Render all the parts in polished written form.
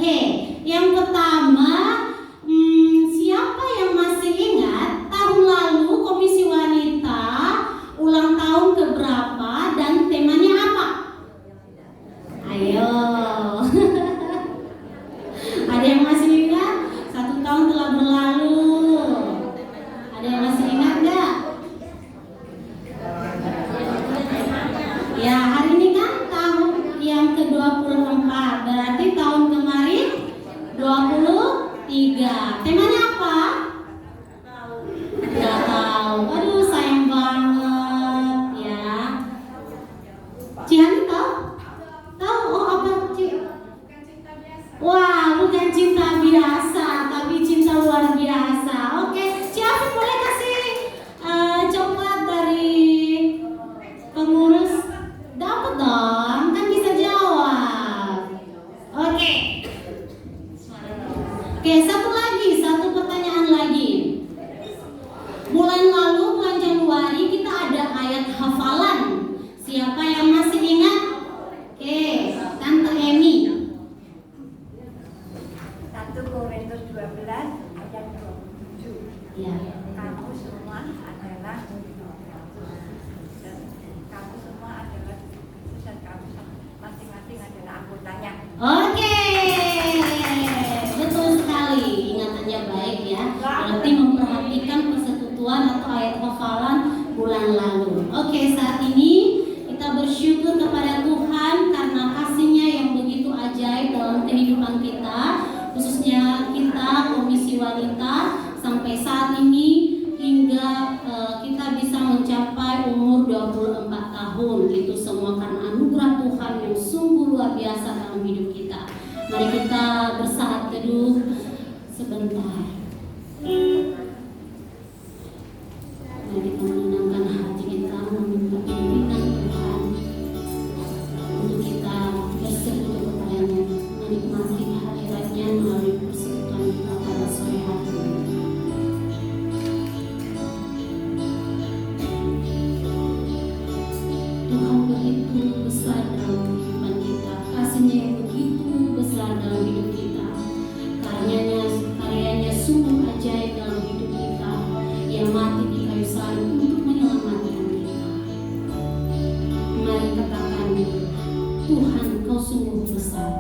Oke, yang pertama, siapa yang masih ingat tahun lalu Komisi Wanita ulang tahun keberapa dan temanya apa? Ayo. Ada yang masih ingat? 1 tahun telah berlalu. Ada yang masih ingat enggak? Ya, hari ini kan tahun yang ke-24. Berarti tahun kemarin 23. Temanya apa? Enggak tahu. Aduh, sayang banget ya. Cihan tahu? Tahu? Oh, apa, Ci? Wah, bukan cinta biasa, tapi cinta luar biasa. Oke, Cihan boleh kasih coklat dari pengurus? Dapat dong, kan bisa jawab. Oke. Oke, satu pertanyaan lagi. Bulan lalu, bulan Januari, kita ada ayat hafalan. Siapa yang masih ingat? Oke, Tante Emi. 1 Korintus 12 ayat 27. Ya. Kamu semua adalah dan kamu masing-masing adalah anggotanya. Oke, betul sekali. Ingatannya baik ya. Berarti memperhatikan persekutuan atau ayat hafalan bulan lalu. Oke, saat ini kita bersyukur kepada Tuhan karena kasih-Nya yang begitu ajaib dalam kehidupan kita, khususnya kita Komisi Wanita sampai saat ini hingga kita bisa mencapai umur 24 tahun. Itu semua karena anugerah Tuhan yang sungguh luar biasa dalam hidup kita. Mari kita bersaat teduh sebentar. Mari kita menenangkan hati kita, meminta pimpinan Tuhan untuk kita bersekutu kepadanya, menikmati hadiratnya melalui persekutuan kita pada sore hari ini. Tuhan begitu besar dalam kehidupan kita, kasih-Nya yang begitu besar dalam hidup kita, karyanya sungguh ajaib dalam hidup kita, yang mati di kayu salib untuk menyelamatkan kita. Mari katakan, Tuhan, Kau sungguh besar.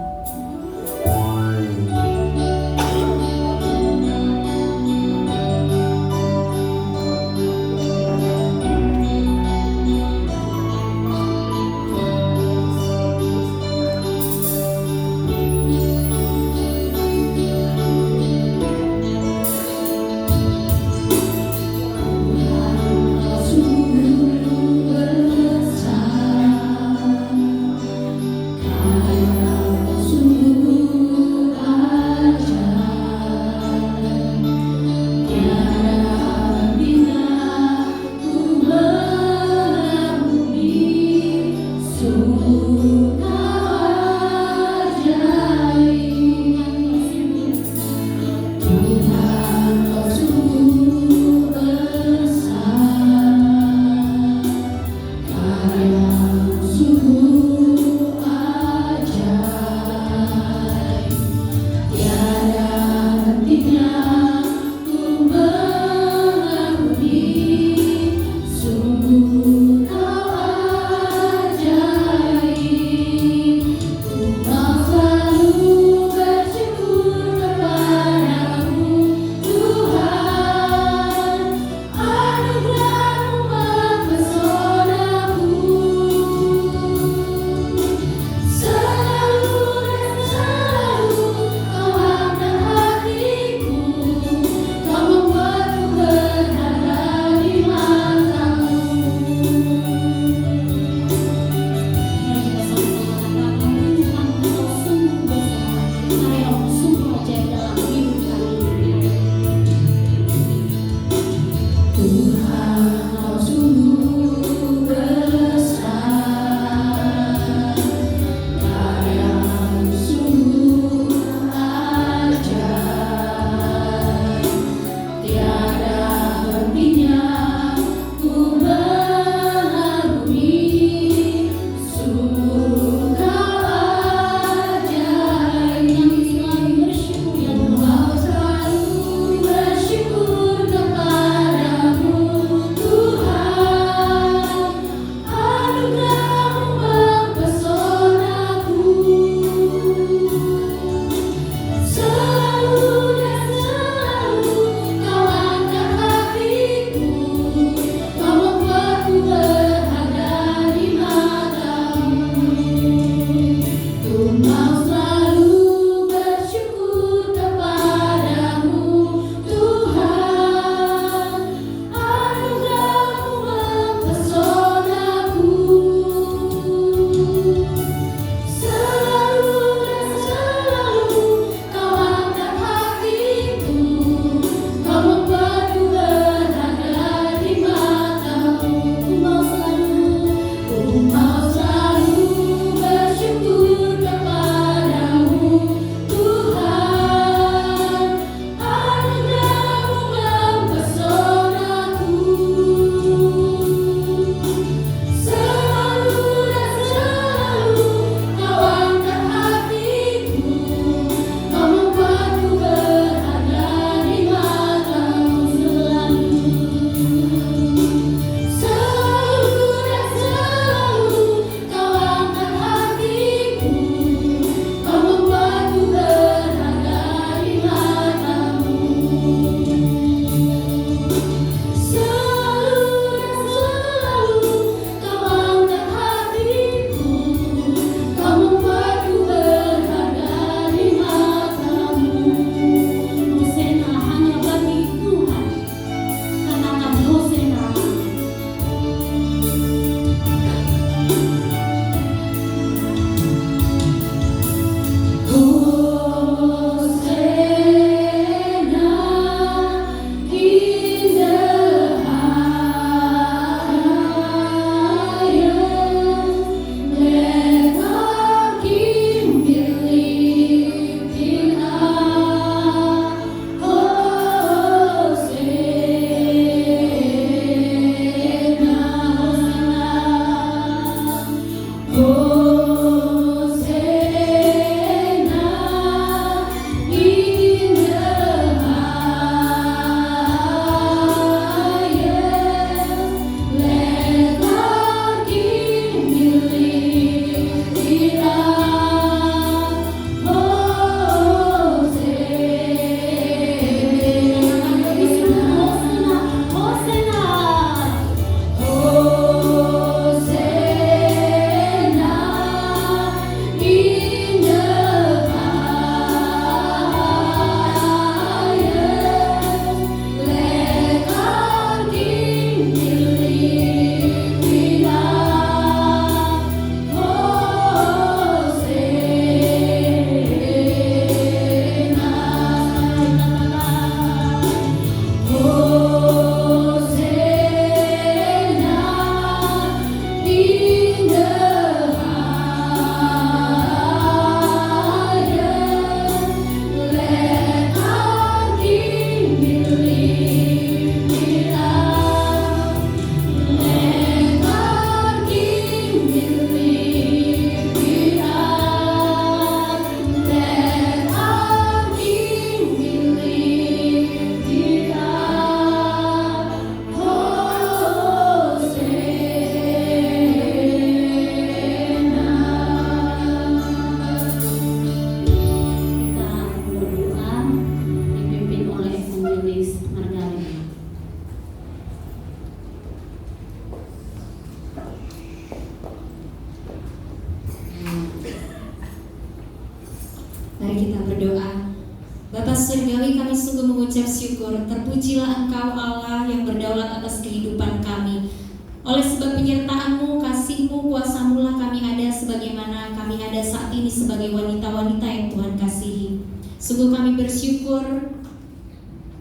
surgawi, kami sungguh mengucap syukur. Terpujilah Engkau Allah yang berdaulat atas kehidupan kami. Oleh sebab penyertaan-Mu, kasih-Mu, kuasa-Mu lah kami ada sebagaimana kami ada saat ini sebagai wanita-wanita yang Tuhan kasihi. Sungguh kami bersyukur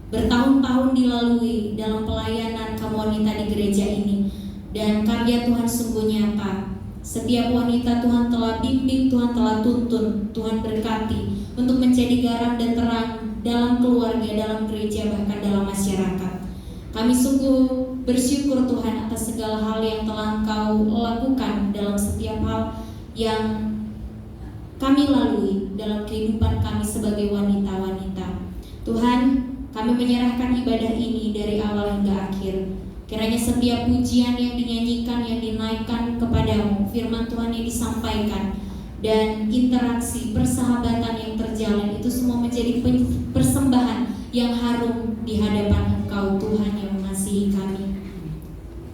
bertahun-tahun dilalui dalam pelayanan kaum wanita di gereja ini. Dan karya Tuhan sungguh nyata. Setiap wanita Tuhan telah bimbing, Tuhan telah tuntun, Tuhan berkati untuk menjadi garam dan terang dalam keluarga, dalam gereja, bahkan dalam masyarakat. Kami sungguh bersyukur Tuhan atas segala hal yang telah Engkau lakukan dalam setiap hal yang kami lalui dalam kehidupan kami sebagai wanita-wanita. Tuhan, kami menyerahkan ibadah ini dari awal hingga akhir. Kiranya setiap pujian yang dinyanyikan, yang dinaikkan kepadamu, firman Tuhan yang disampaikan, dan interaksi persahabatan yang terjalin, itu semua menjadi persembahan yang harum di hadapan Engkau Tuhan yang mengasihi kami.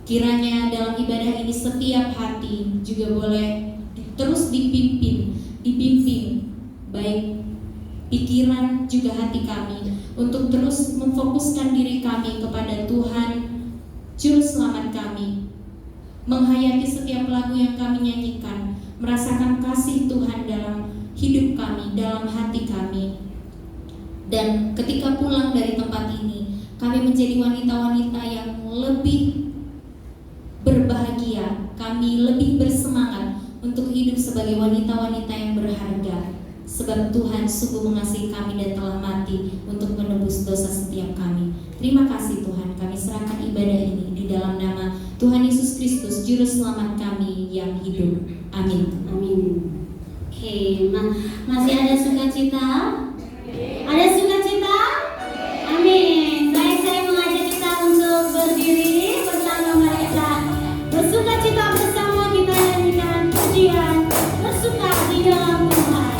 Kiranya dalam ibadah ini setiap hati juga boleh terus dibimbing baik pikiran juga hati kami untuk terus memfokuskan diri kami kepada Tuhan Juru Selamat kami, menghayati setiap lagu yang kami nyanyikan, merasakan kasih Tuhan dalam hidup kami, dalam hati kami. Dan ketika pulang dari tempat ini, kami menjadi wanita-wanita yang lebih berbahagia, kami lebih bersemangat untuk hidup sebagai wanita-wanita yang berharga. Sebab Tuhan sungguh mengasihi kami dan telah mati untuk menebus dosa setiap kami. Terima kasih Tuhan, kami serahkan ibadah ini di dalam nama Tuhan Yesus Kristus, Juru Selamat kami yang hidup. Amin. Amin. Oke, masih ada sukacita? Ada sukacita? Amin. Baik, saya mengajak kita untuk berdiri bersama mereka. Bersukacita bersama, kita nyanyikan pujian bersuka di dalam Tuhan.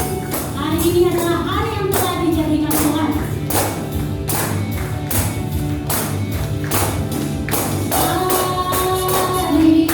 Hari ini adalah hari yang telah dijadikan Tuhan. Hari ini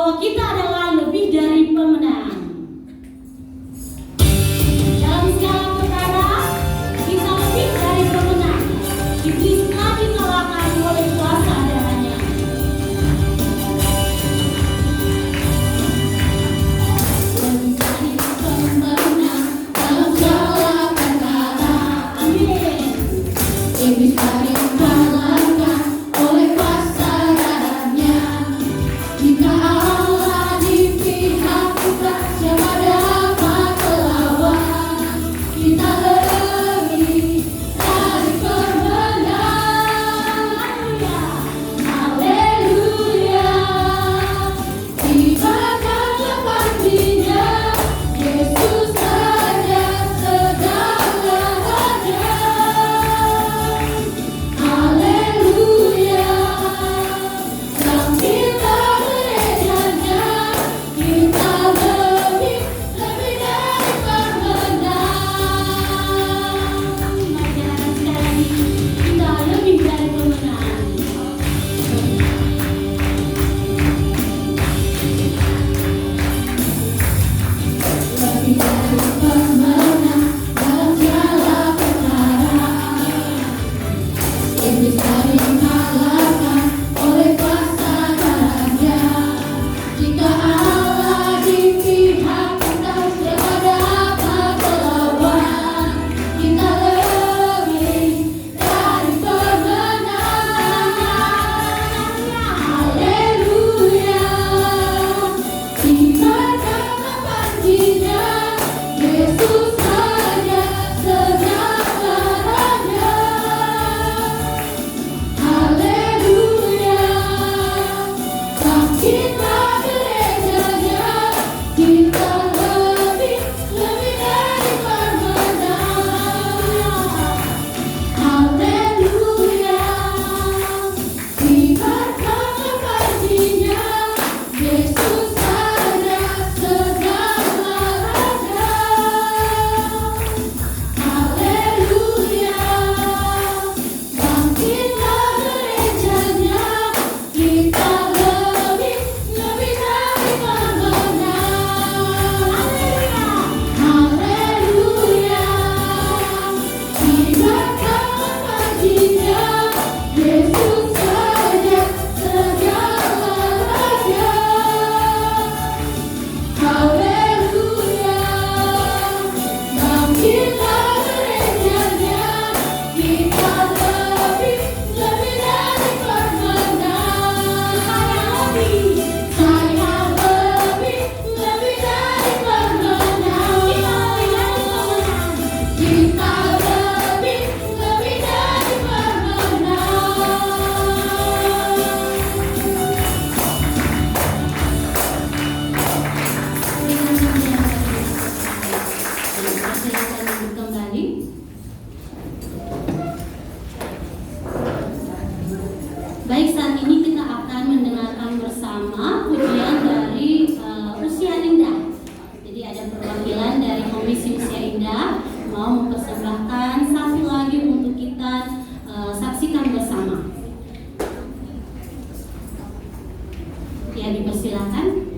bahwa kita adalah lebih dari pemenang. Dalam segala perkara, kita lebih dari pemenang. Iblis telah dikalahkan oleh kuasa darahnya. Lebih dari pemenang dalam segala perkara. Amin. Iblis telah dikalahkan oleh kuasa darahnya. Jika Allah di pihak kita, siapa dapat melawan? Kita lebih dari pemenang. Haleluya. Ibaratnya panjinya Yesus saja segalanya. Haleluya. Dalam kita gerejanya, kita lebih dari pemenang. Masyarakat sekali, kita lebih dari pemenang. Lebih dari pemenang dalam segala perkara. Iblis telah dikalahkan oleh kuasa darahnya. Jika Allah di pihak kita, siapa dapat melawan? Kita lebih dari pemenang. Haleluya. Ibaratnya panjinya Yesus saja segalanya. Haleluya. Bangkitlah gerejanya, kita lebih dari pemenang. Haleluya. Ibaratnya panjinya Yesus saja segalanya. Haleluya. Bangkitlah gerejanya, kita lebih dari pemenang. Haleluya. Ibaratnya panjinya Yesus saja segalanya. Haleluya. Bangkitlah gerejanya, kita lebih dari pemenang. Saya lebih dari pemenang. Kita lebih dari pemenang. Silakan kembali. Baik, saat ini kita akan mendengarkan bersama pujian dari Usia Indah. Jadi ada perwakilan dari Komisi Usia Indah mau mempersembahkan satu lagu untuk kita saksikan bersama. Ya, dipersilakan.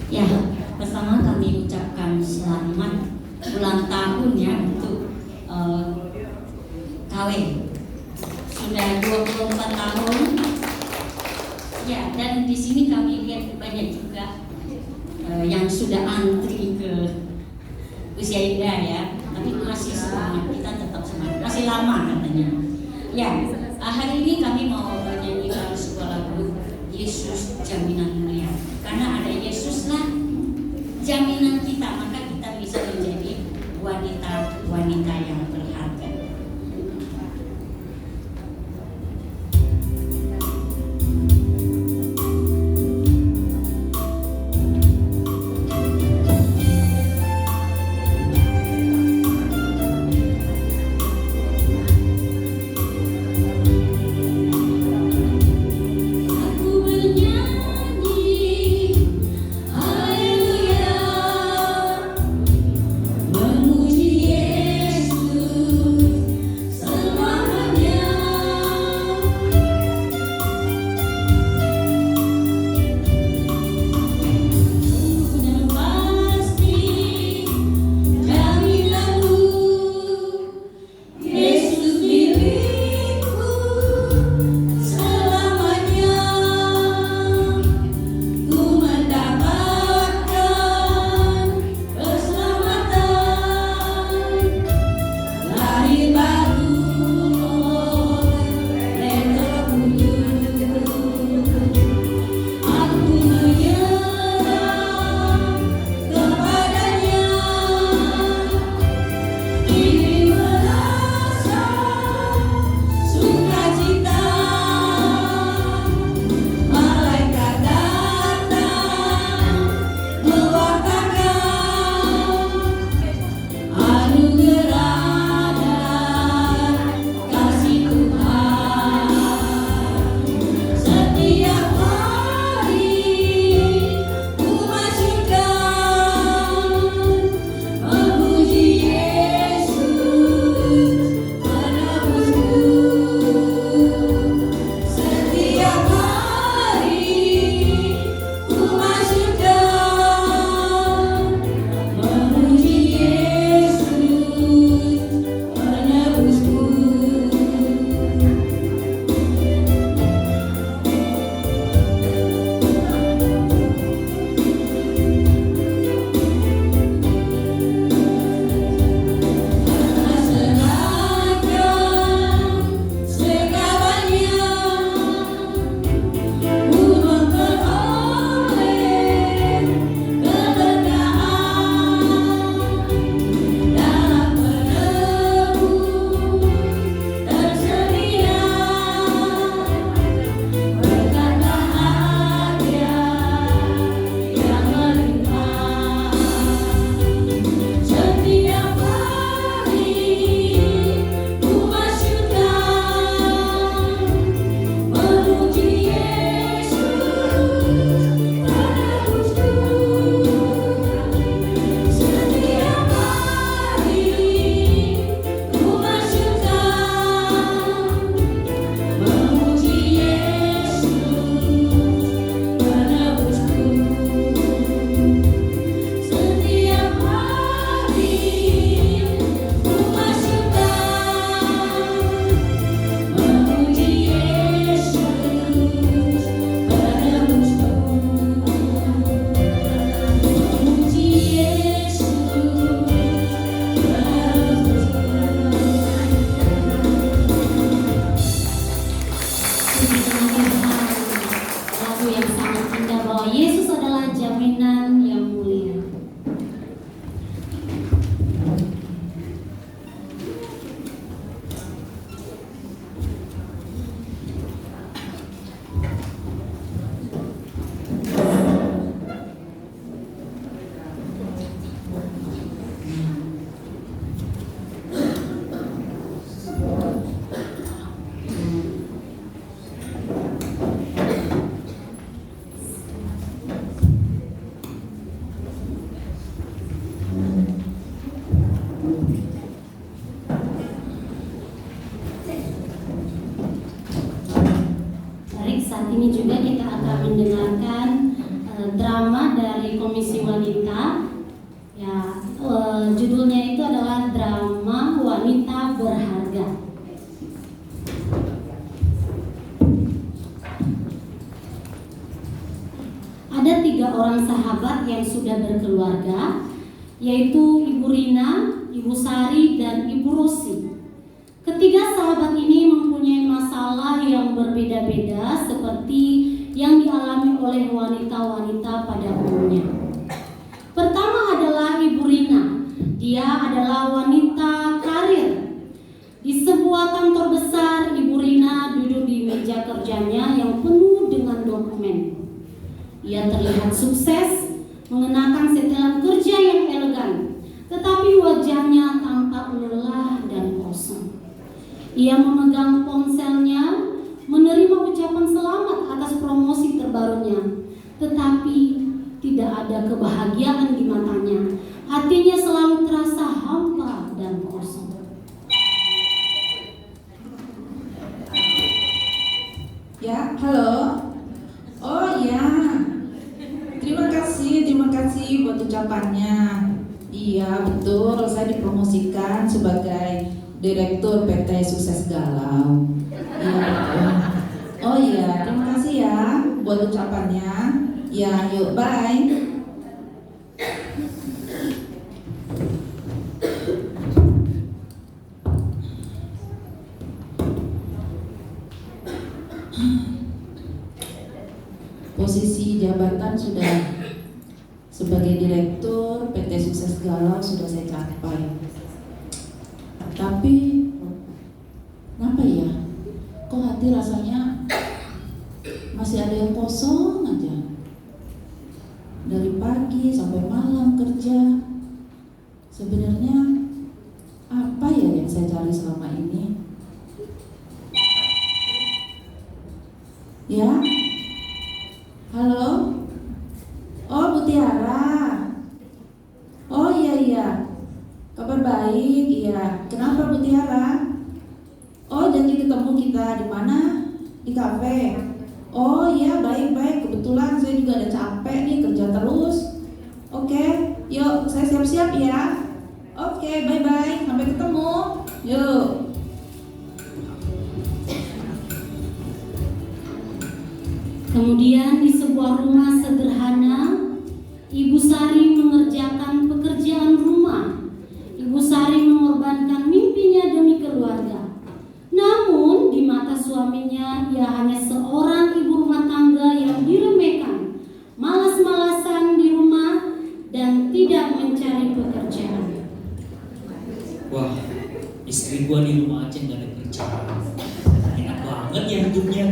Ya, pertama kami ucapkan selamat ulang tahun ya untuk KW. Sudah 24 tahun. Ya, dan di sini kami lihat banyak juga yang sudah antri ke Usia Indah ya. Tapi masih semangat, kita tetap semangat. Masih lama katanya. Ya, hari ini kami mau menyanyikan sebuah lagu Yesus Jaminan Mulia. Karena ada Yesuslah jaminan kita, maka kita bisa menjadi wanita yang berharga. Aku bernyanyi haleluya, memuji Yesus selamanya. Sudah pasti jaminanmu, Yesus milikku selamanya. Ku mendapatkan keselamatan, lahir baru oleh Roh Kudus. Aku menyerah kepadanya, ingin merasa sukacita. Malaikat datang mewartakan anugerah dan kasih Tuhan. Setiap hari ku masyurkan, memuji Yesus penebusku. Setiap hari ku masyurkan, memuji Yesus penebusku. Serahkan segalanya untuk memperoleh keberkahan dalam menebus tersedia berkat bahagia yang melimpah. Setiap hari ku masyurkan, memuji Yesus penebusku. Setiap hari ku masyurkan, memuji Yesus penebusku. Setiap hari ku masyurkan, memuji Yesus penebusku. Memuji Yesus Lagu yang sangat indah bahwa Yesus adalah jaminan yang mulia. Baik, saat ini juga kita akan mendengarkan drama dari Komisi Wanita. Ya, judulnya itu adalah drama Wanita Berharga. Ada 3 orang sahabat yang sudah berkeluarga, yaitu Ibu Rina, Ibu Sari, dan Ibu Rosi. Ketiga sahabat ini mempunyai masalah yang berbeda-beda seperti yang dialami oleh wanita-wanita pada umumnya. Pertama adalah Ibu Rina. Dia adalah wanita kantor besar, Ibu Rina duduk di meja kerjanya yang penuh dengan dokumen. Ia terlihat sukses, mengenakan setelan kerja yang elegan, tetapi wajahnya tampak lelah dan kosong. Ia memegang ponselnya, menerima ucapan selamat atas promosi terbarunya, tetapi tidak ada kebahagiaan di matanya. Hatinya selalu terasa hampa dan kosong. Ya, halo. Oh ya, terima kasih buat ucapannya. Iya betul, saya dipromosikan sebagai Direktur PT Sukses Galau. Iya betul. Oh iya, terima kasih ya buat ucapannya. Ya, yuk bye. Posisi jabatan sudah sebagai Direktur PT Sukses Galau sudah saya capai. Tapi kenapa ya? Kok hati rasanya masih ada yang kosong aja. Dari pagi sampai malam kerja. Sebenarnya apa ya yang saya cari selama ini? Ya? Halo? Oh, Bu Tiara. Oh iya. Kabar baik, iya. Kenapa Bu Tiara? Oh, janji ketemu kita di mana? Di kafe. Oh iya, baik. Kebetulan saya juga ada capek nih kerja terus. Oke, yuk saya siap-siap ya. Oke, bye. Sampai ketemu. Yuk. Kemudian di sebuah rumah sederhana, Ibu Sari mengerjakan pekerjaan rumah. Ibu Sari mengorbankan mimpinya demi keluarga. Namun di mata suaminya, ia hanya seorang ibu rumah tangga yang diremehkan, malas-malasan di rumah, dan tidak mencari pekerjaan. Wah, istri gua di rumah aja nggak ada kerjaan. Enak banget ya hidupnya.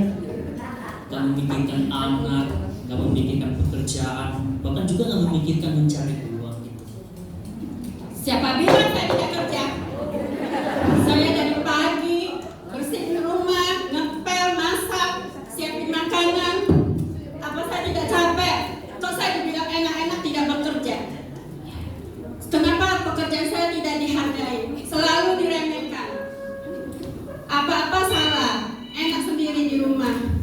Gak memikirkan anak, gak memikirkan pekerjaan, bahkan juga gak memikirkan mencari uang gitu. Siapa bilang saya tidak kerja? Saya dari pagi bersihin rumah, ngepel, masak, siapin makanan. Apa saya tidak capek? Kok saya dibilang enak-enak tidak bekerja? Kenapa pekerjaan saya tidak dihargai? Selalu diremehkan. Apa-apa salah, enak sendiri di rumah.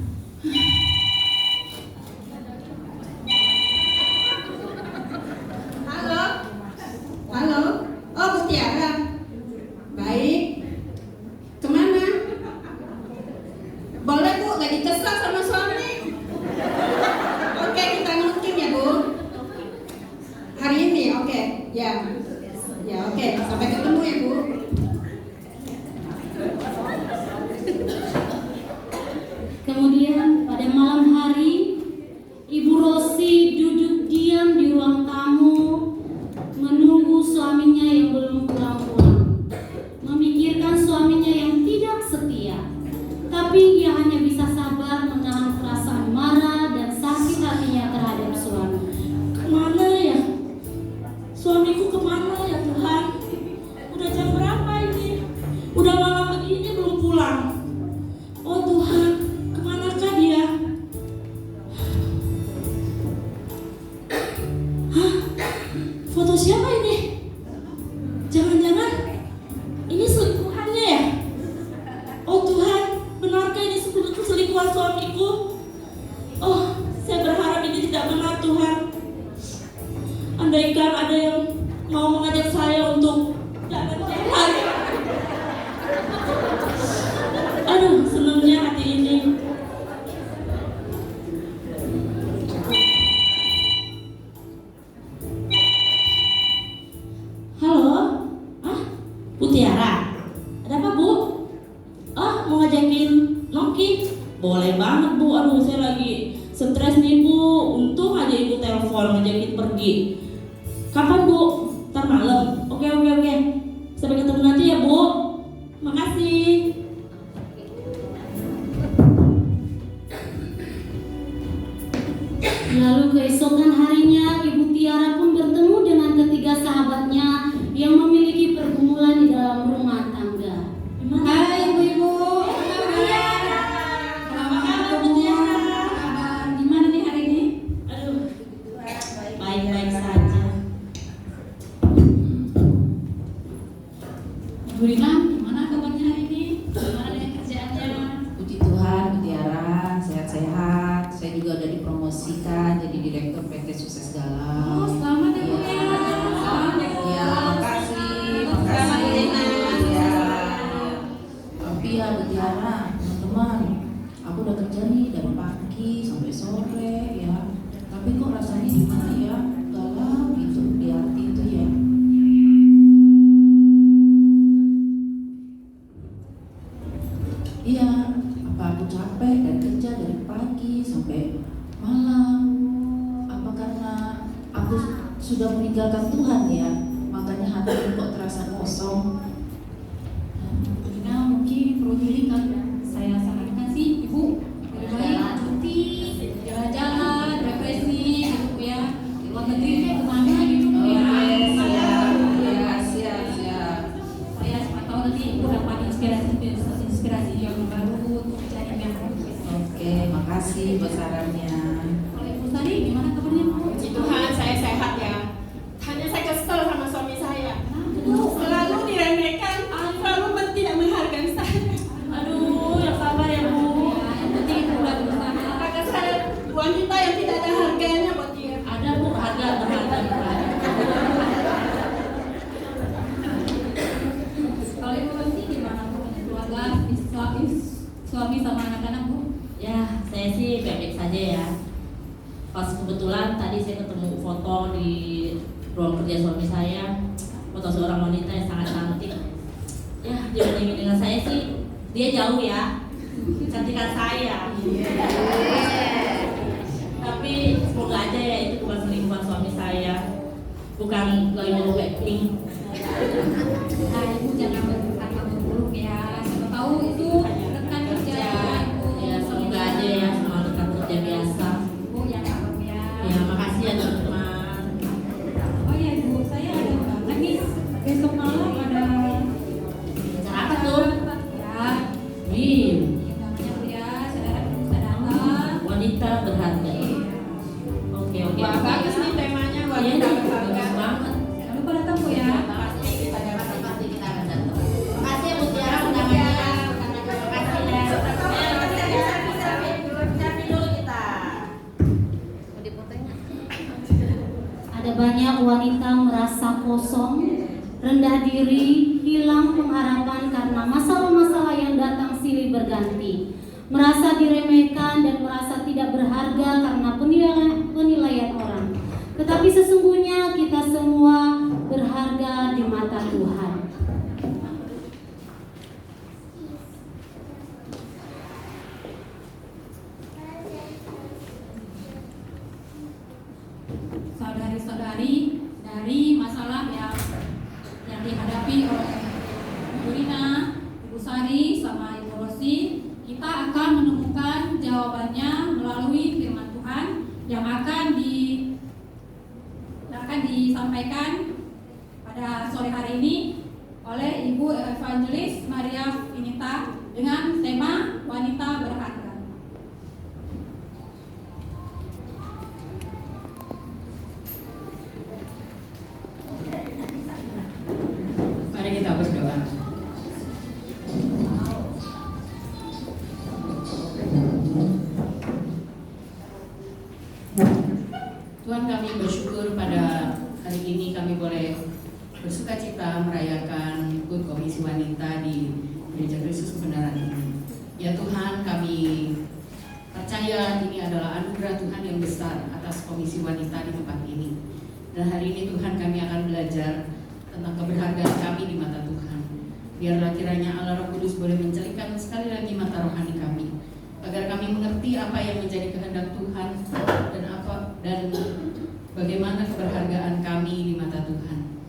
Halo, oh Bu Tiara, baik. Kemana? Boleh Bu, gak dikesak sama suami. Oke, kita mungkin ya Bu. Hari ini, oke, ya, oke. Sampai ketemu ya Bu. Kemudian pada malam hari, Ibu Rosi duduk diam di ruang tamu, menunggu suaminya yang belum pulang-pulang, memikirkan suaminya yang tidak setia. Tapi ia hanya bisa sabar menahan perasaan marah dan sakit hatinya terhadap suami. Kemana ya? Suamiku kemana ya Tuhan? Udah jam berapa ini? Udah malam begini belum pulang. Oh Tuhan, kemanakah dia? Hah? Foto siapa ini? Jangan-jangan ini selingkuhannya ya? Oh Tuhan, benarkah ini selingkuhan suamiku? Oh, saya berharap ini tidak benar Tuhan. Andaikan ada yang mau mengajak saya untuk jalan sehat. Aduh, senangnya hati ini. Halo? Bu Tiara? Ada apa Bu? Mau ngajakin Noki? Boleh banget Bu, aduh saya lagi stres nih Bu. Untung aja Ibu telepon ngajakin pergi. Kapan Bu? Ntar malam. Oke. Sampai ketemu nanti ya Bu. Makasih. dalam rumah tangga. Hai ibu-ibu, apa kabar Mutiara? Gimana nih hari ini? Aduh, baik-baik saja. Bu Rina, gimana kabarnya hari ini? Gimana dengan kerjaannya? Puji Tuhan, Mutiara sehat-sehat. Saya juga udah dipromosikan jadi direktur PT Sukses Galau. Oh, selamat ya Bu ya. Ya, makasih. Ya. Tapi ya Mutiara, teman-teman, aku udah kerja nih dari pagi sampai sore ya. Tapi kok rasanya gimana ya? Galau gitu di hati itu ya. Iya, apa aku capek dan kerja dari pagi sampai malam? Apa karena aku sudah meninggalkan Tuhan ya? Makanya hati kok terasa kosong. Nah, mungkin perlu healing kan? Saya sarankan sih, Ibu, lebih baik cuti, jalan-jalan, refreshing, gitu ya. Di luar negeri kayak kemana gitu ya? Siap. Saya siapa tahu nanti Ibu dapat inspirasi yang baru untuk cari yang baru. Oke, makasih buat sarannya. Kalau Ibu tadi gimana kabarnya Bu? Puji Tuhan, saya sehat ya. Hanya saya kesel sama suami saya. Selalu diremehkan, selalu tidak menghargai saya. Aduh, yang sabar ya Bu. Yang penting Ibu udah berusaha. Kakak saya wanita yang tidak ada harganya buat dia. Ada Bu, harga berharga. Kalau Ibu nanti gimana Bu? Keluarga, suami sama anak-anak Bu? Ya, saya sih baik-baik saja ya. Pas kebetulan tadi saya ketemu foto di ruang kerja suami saya, foto seorang wanita yang sangat cantik. Ya, dibandingin dengan saya sih, dia jauh ya, cantikan saya. Tapi semoga aja ya itu bukan selingkuhan suami saya, bukan loyo Blackpink. Nah, Ibu jangan berkata buruk ya. Siapa tahu itu rekan kerja Ibu. Ya, semoga aja ya semua rekan kerja biasa. Ibu yang sabar ya. Ya, makasih ya teman-teman. Oh ya Ibu, saya ada undangan nih. Besok malam ada Acara apa tuh? ya. Wih, Namanya Bu ya, saudara bisa datang. wanita berharga. Oke. Wah, bagus nih temanya Iya, wanita bagus berharga. banget. Jangan lupa datang Bu ya. Pasti kita akan datang. Makasih ya Mutiara undangannya. Makasih ya. Selfie dulu kita. Mau dipoto nggak? Ada banyak wanita merasa kosong, rendah diri, hilang pengharapan karena masalah-masalah yang datang silih berganti, merasa diremehkan dan merasa tidak berharga karena penilaian orang. Tetapi sesungguhnya kita semua berharga di mata Tuhan. Saudari-saudari, dari masalah yang dihadapi oleh Ibu Rina, Ibu Sari, sama Ibu Rosi, kita akan menemukan jawabannya melalui firman Tuhan yang akan disampaikan pada sore hari ini oleh Ibu Evangelis Maria Vinita dengan tema wanita berharga. Mari kita berdoa. Tuhan, kami bersyukur pada hari ini kami boleh bersuka cita merayakan HUT Komisi Wanita di Gereja Kristus Kebenaran ini. Ya Tuhan, kami percaya ini adalah anugerah Tuhan yang besar atas Komisi Wanita di tempat ini. Dan hari ini Tuhan kami akan belajar tentang keberhargaan kami di mata Tuhan. Biarlah kiranya Allah Roh Kudus boleh mencelikkan sekali lagi mata rohani kami, agar kami mengerti apa yang menjadi kehendak Tuhan dan bagaimana keberhargaan kami di mata Tuhan.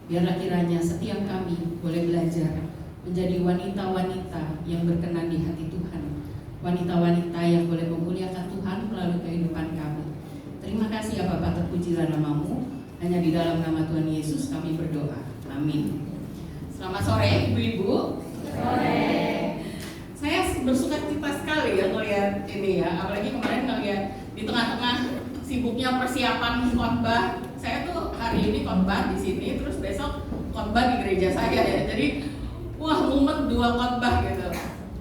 Biarlah kiranya setiap kami boleh belajar menjadi wanita-wanita yang berkenan di hati Tuhan, wanita-wanita yang boleh memuliakan Tuhan melalui kehidupan kami. Terima kasih ya Bapa, terpujilah nama-Mu. Hanya di dalam nama Tuhan Yesus kami berdoa. Amin. Selamat sore Ibu-ibu. Saya bersuka cita sekali ya melihat ini ya, apalagi kemarin ngeliat di tengah-tengah sibuknya persiapan khotbah. Saya tuh hari ini khotbah di sini, terus besok khotbah di gereja saya ya. Jadi wah, mumet 2 khotbah gitu.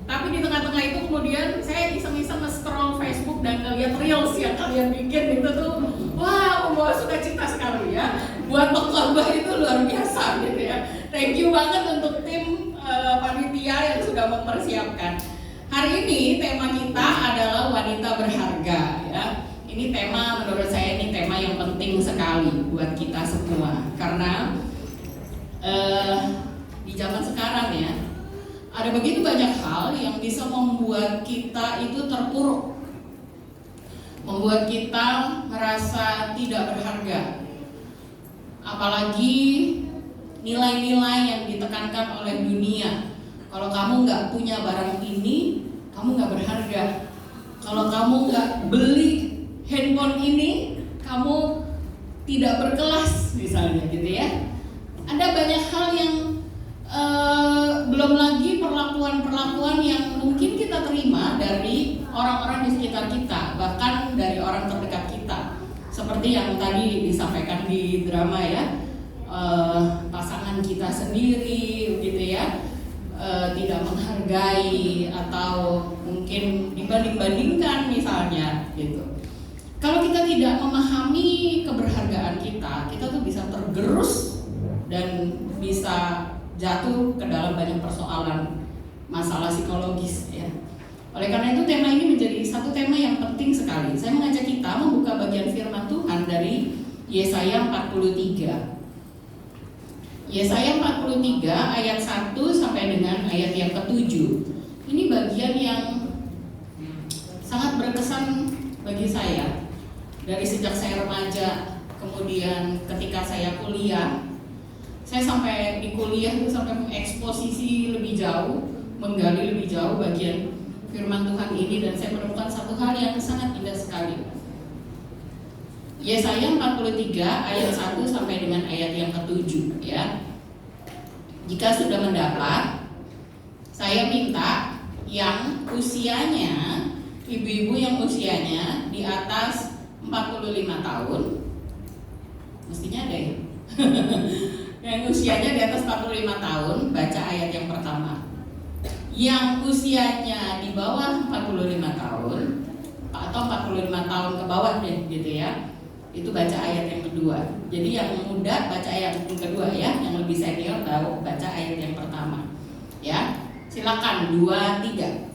Tapi di tengah-tengah itu kemudian saya iseng-iseng nge-scroll Facebook dan ngeliat reels yang kalian bikin itu tuh, wah, membawa sukacita sekali ya. Buat khotbah itu luar biasa gitu ya. Thank you banget untuk tim panitia yang sudah mempersiapkan. Hari ini tema kita adalah wanita berharga ya. Ini tema, menurut saya ini tema yang penting sekali buat kita semua, karena di zaman sekarang ya ada begitu banyak hal yang bisa membuat kita itu terpuruk, membuat kita merasa tidak berharga, apalagi nilai-nilai yang ditekankan oleh dunia. Kalau kamu nggak punya barang ini, kamu nggak berharga. Kalau kamu nggak beli handphone ini, kamu tidak berkelas misalnya gitu ya. Ada banyak hal yang belum lagi perlakuan-perlakuan yang mungkin kita terima dari orang-orang di sekitar kita, bahkan dari orang terdekat kita. Seperti yang tadi disampaikan di drama ya, pasangan kita sendiri gitu ya, tidak menghargai atau mungkin dibanding-bandingkan misalnya gitu. Kalau kita tidak memahami keberhargaan kita tuh bisa tergerus dan bisa jatuh ke dalam banyak persoalan, masalah psikologis ya. Oleh karena itu tema ini menjadi satu tema yang penting sekali. Saya mengajak kita membuka bagian firman Tuhan dari Yesaya 43. Yesaya 43 ayat 1 sampai dengan ayat yang ke-7. Ini bagian yang sangat berkesan bagi saya. Dari sejak saya remaja, kemudian ketika saya kuliah, saya sampai di kuliah itu sampai mengeksposisi lebih jauh, menggali lebih jauh bagian firman Tuhan ini, dan saya menemukan satu hal yang sangat indah sekali. Yesaya 43 ayat 1 sampai dengan ayat yang ke-7 ya. Jika sudah mendapat, saya minta yang usianya, ibu-ibu yang usianya di atas 45 tahun, mestinya ada ya. Yang usianya di atas 45 tahun, baca ayat yang pertama. Yang usianya di bawah 45 tahun atau 45 tahun ke bawah deh gitu ya, itu baca ayat yang kedua. Jadi yang muda baca ayat yang kedua ya, yang lebih senior tahu baca ayat yang pertama. Ya, silakan 2, 3.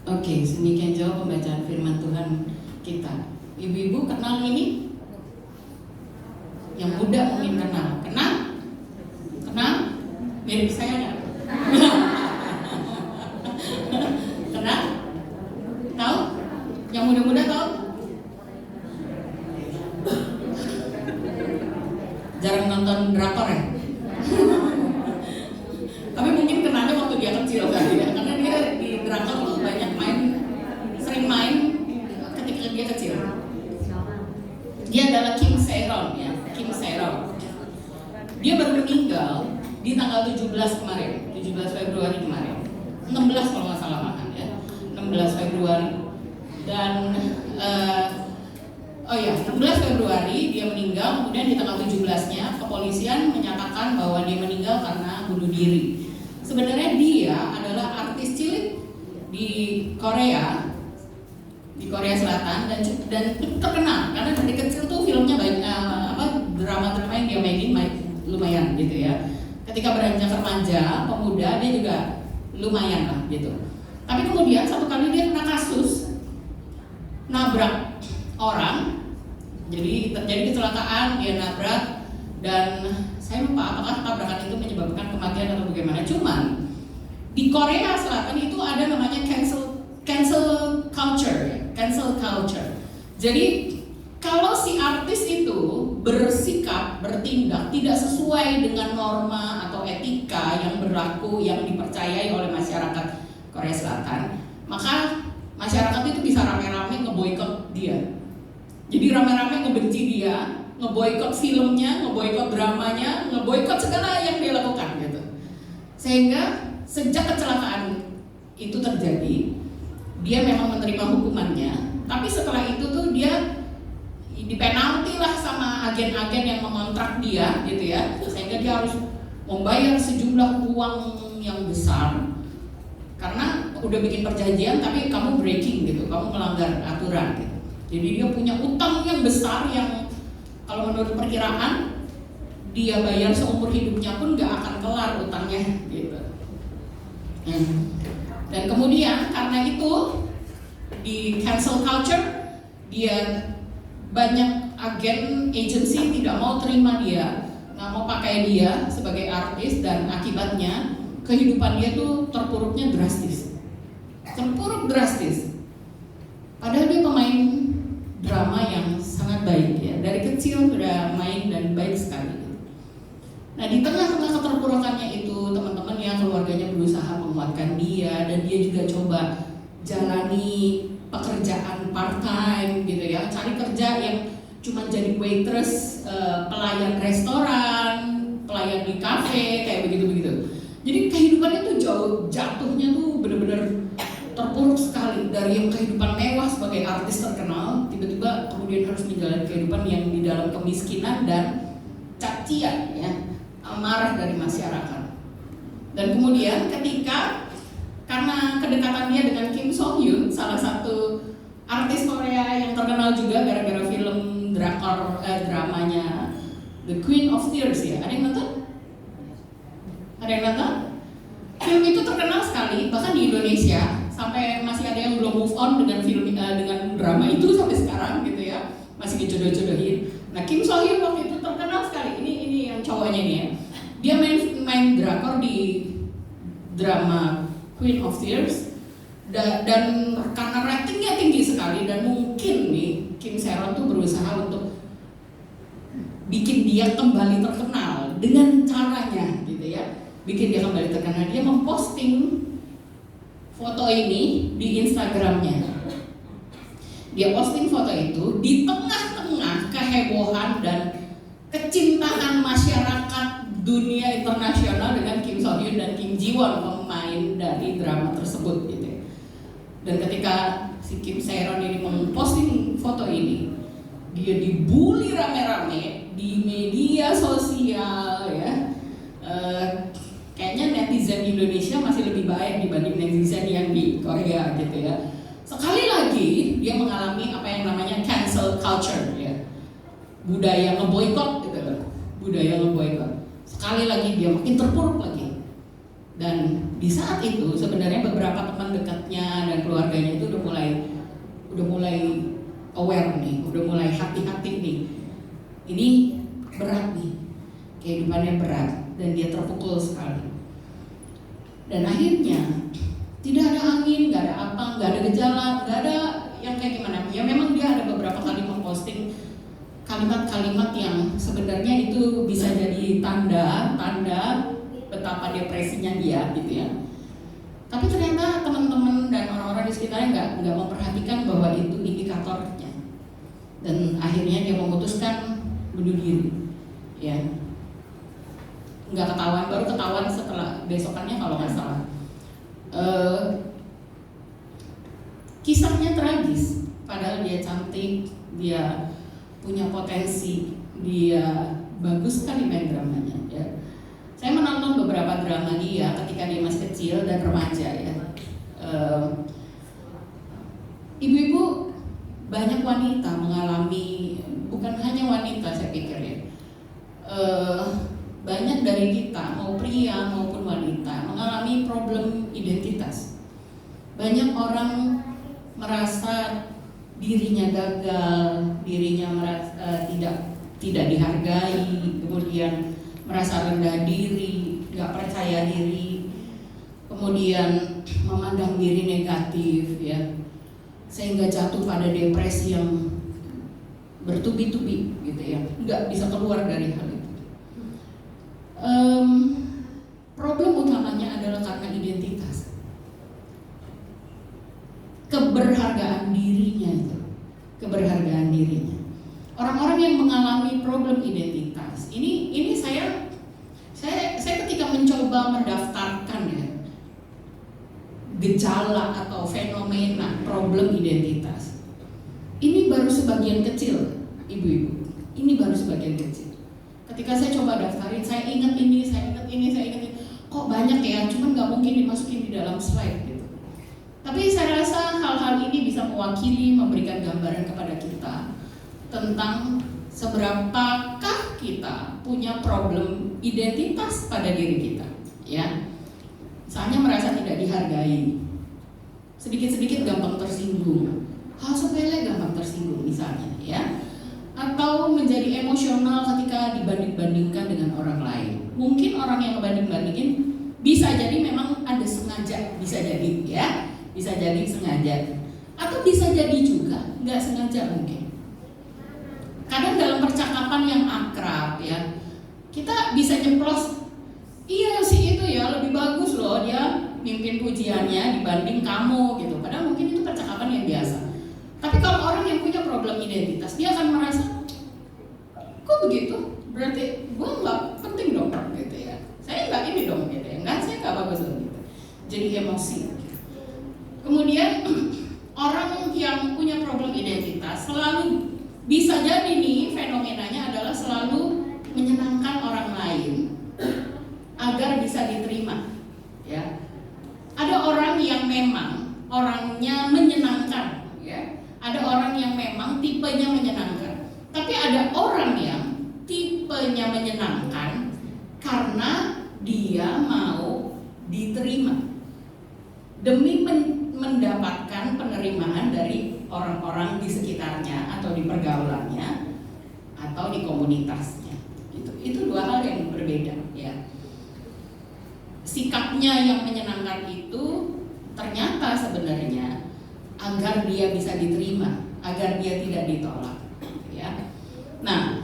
Oke, demikian jauh pembacaan firman Tuhan kita. Ibu-ibu kenal ini? Yang muda mungkin kenal. Kenal? Kenal? Mirip saya nggak? Kenal? Tahu? Yang muda-muda tahu? Jarang nonton drakor ya? Tapi mungkin kenanya waktu dia kecil kali ya, karena dia di drakor tuh banyak sering main ketika dia kecil. Dia adalah Kim Se-ron ya, Kim Se-ron. Dia baru meninggal di tanggal 17 kemarin, 17 Februari kemarin. 16 kalau nggak salah makan ya, 16 Februari. Dan 16 Februari dia meninggal, kemudian di tanggal 17-nya kepolisian menyatakan bahwa dia meninggal karena bunuh diri. Sebenarnya dia adalah artis cilik di Korea Selatan dan terkenal karena dari kecil tuh filmnya banyak drama-drama yang dia mainin lumayan gitu ya. Ketika beranjak remaja, pemuda, dia juga lumayan lah gitu. Tapi kemudian satu kali dia kena kasus nabrak orang, jadi terjadi kecelakaan, dia nabrak, dan saya lupa apakah tabrakan itu menyebabkan kematian atau bagaimana. Cuman di Korea Selatan itu ada namanya cancel culture. Jadi kalau si artis itu bersikap, bertindak tidak sesuai dengan norma atau etika yang berlaku, yang dipercayai oleh masyarakat Korea Selatan, maka masyarakat itu bisa rame-rame ngeboikot dia. Jadi rame-rame ngebenci dia, ngeboikot filmnya, ngeboikot dramanya, ngeboikot segala yang dia lakukan gitu. Sehingga sejak kecelakaan itu terjadi, dia memang menerima hukumannya, tapi setelah itu tuh dia dipenalti lah sama agen-agen yang mengontrak dia gitu ya, sehingga dia harus membayar sejumlah uang yang besar karena udah bikin perjanjian tapi kamu breaking gitu, kamu melanggar aturan gitu. Jadi dia punya utang yang besar yang kalau menurut perkiraan dia bayar seumur hidupnya pun gak akan kelar utangnya gitu. Dan kemudian karena itu di cancel culture dia banyak agen agency tidak mau terima dia, nggak mau pakai dia sebagai artis, dan akibatnya kehidupan dia tuh terpuruk drastis. Padahal dia pemain drama yang sangat baik ya, dari kecil sudah main dan baik sekali. Nah di tengah-tengah keterpurukannya itu teman-teman yang keluarganya berusaha menguatkan dia, dan dia juga coba jalani pekerjaan part time gitu ya, cari kerja yang cuma jadi waitress, pelayan restoran, pelayan di kafe kayak begitu. Jadi kehidupannya tuh jatuhnya tuh bener-bener terpuruk sekali. Dari yang kehidupan mewah sebagai artis terkenal, tiba-tiba kemudian harus menjalani kehidupan yang di dalam kemiskinan dan cacian ya, amarah dari masyarakat. Dan kemudian karena kedekatan dia dengan Kim So Hyun, salah satu artis Korea yang terkenal juga gara-gara film dramanya The Queen of Tears ya. Ada yang nonton? Film itu terkenal sekali, bahkan di Indonesia sampai masih ada yang belum move on dengan dengan drama itu sampai sekarang gitu ya, masih dijodoh-jodohin. Nah Kim So Hyun waktu itu terkenal sekali. Ini yang cowoknya nih ya. Dia main drakor di drama Queen of Tears, dan karena ratingnya tinggi sekali, dan mungkin nih Kim Se-ron tuh berusaha untuk bikin dia kembali terkenal dengan caranya gitu ya, bikin dia kembali terkenal. Dia memposting foto ini di Instagramnya. Dia posting foto itu di tengah-tengah kehebohan dan kecintaan masyarakat dunia internasional dengan Kim So Hyun dan Kim Ji Won, pemain dari drama tersebut gitu. Dan ketika si Kim Se-ron ini memposting foto ini, dia dibully rame-rame di media sosial ya. Kayaknya netizen Indonesia masih lebih baik dibanding netizen yang di Korea gitu ya. Sekali lagi dia mengalami apa yang namanya cancel culture ya, budaya ngeboikot gitu loh, budaya ngeboikot. Sekali lagi dia makin terpuruk lagi. Dan di saat itu sebenarnya beberapa teman dekatnya dan keluarganya itu udah mulai aware nih, udah mulai hati-hati nih. Ini berat nih, kehidupannya berat, dan dia terpukul sekali. Dan akhirnya tidak ada angin, nggak ada apa, nggak ada gejala, nggak ada yang kayak gimana. Ya memang dia ada beberapa kali memposting kalimat-kalimat yang sebenarnya itu bisa apa depresinya dia gitu ya. Tapi ternyata teman-teman dan orang-orang di sekitarnya nggak memperhatikan bahwa itu indikatornya, dan akhirnya dia memutuskan bunuh diri, ya. Nggak ketahuan, baru ketahuan setelah besokannya kalau nggak salah. Kisahnya tragis, padahal dia cantik, dia punya potensi, dia bagus sekali main dramanya, ya. Saya menonton beberapa drama dia ketika dia masih kecil dan remaja, ya. Ibu-ibu, banyak wanita mengalami, bukan hanya wanita saya pikir ya, banyak dari kita, mau pria maupun wanita, mengalami problem identitas. Banyak orang merasa dirinya gagal, dirinya merasa tidak dihargai, kemudian merasa rendah diri, nggak percaya diri, kemudian memandang diri negatif, ya, sehingga jatuh pada depresi yang bertubi-tubi, gitu ya, nggak bisa keluar dari hal itu. Problem utamanya adalah karena identitas, keberhargaan dirinya itu, keberhargaan dirinya. Orang-orang yang mengalami problem identitas ini saya ketika mencoba mendaftarkan ya gejala atau fenomena problem identitas, ini baru sebagian kecil, ibu-ibu, ini baru sebagian kecil. Ketika saya coba daftarin, saya ingat ini, kok banyak ya, cuman nggak mungkin dimasukin di dalam slide gitu. Tapi saya rasa hal-hal ini bisa mewakili, memberikan gambaran kepada kita tentang seberapakah kita punya problem identitas pada diri kita, ya. Misalnya merasa tidak dihargai, sedikit-sedikit gampang tersinggung, hal sepele gampang tersinggung misalnya, ya. Atau menjadi emosional ketika dibanding-bandingkan dengan orang lain. Mungkin orang yang ngebanding-bandingin bisa jadi memang ada sengaja, bisa jadi ya, bisa jadi sengaja, atau bisa jadi juga nggak sengaja mungkin. Kadang dalam percakapan yang akrab ya, kita bisa nyeplos, iya sih itu ya lebih bagus loh dia mimpin pujiannya dibanding kamu gitu. Padahal mungkin itu percakapan yang biasa. Tapi kalau orang yang punya problem identitas, dia akan merasa, kok begitu? Berarti gue nggak penting dong gitu ya. Saya nggak ini dong gitu ya. Enggak, saya nggak bagus dong gitu. Jadi emosi. Kemudian orang yang punya problem identitas selalu bisa jadi nih fenomenanya adalah selalu menyenangkan orang lain agar bisa diterima, ya. Ada orang yang memang orangnya menyenangkan, ya. Ada orang yang memang tipenya menyenangkan. Tapi ada orang yang tipenya menyenangkan karena dia mau diterima demi mendapatkan penerimaan dari orang-orang di sekitarnya atau di pergaulannya atau di komunitasnya. Itu dua hal yang berbeda, ya. Sikapnya yang menyenangkan itu ternyata sebenarnya agar dia bisa diterima, agar dia tidak ditolak, ya. Nah,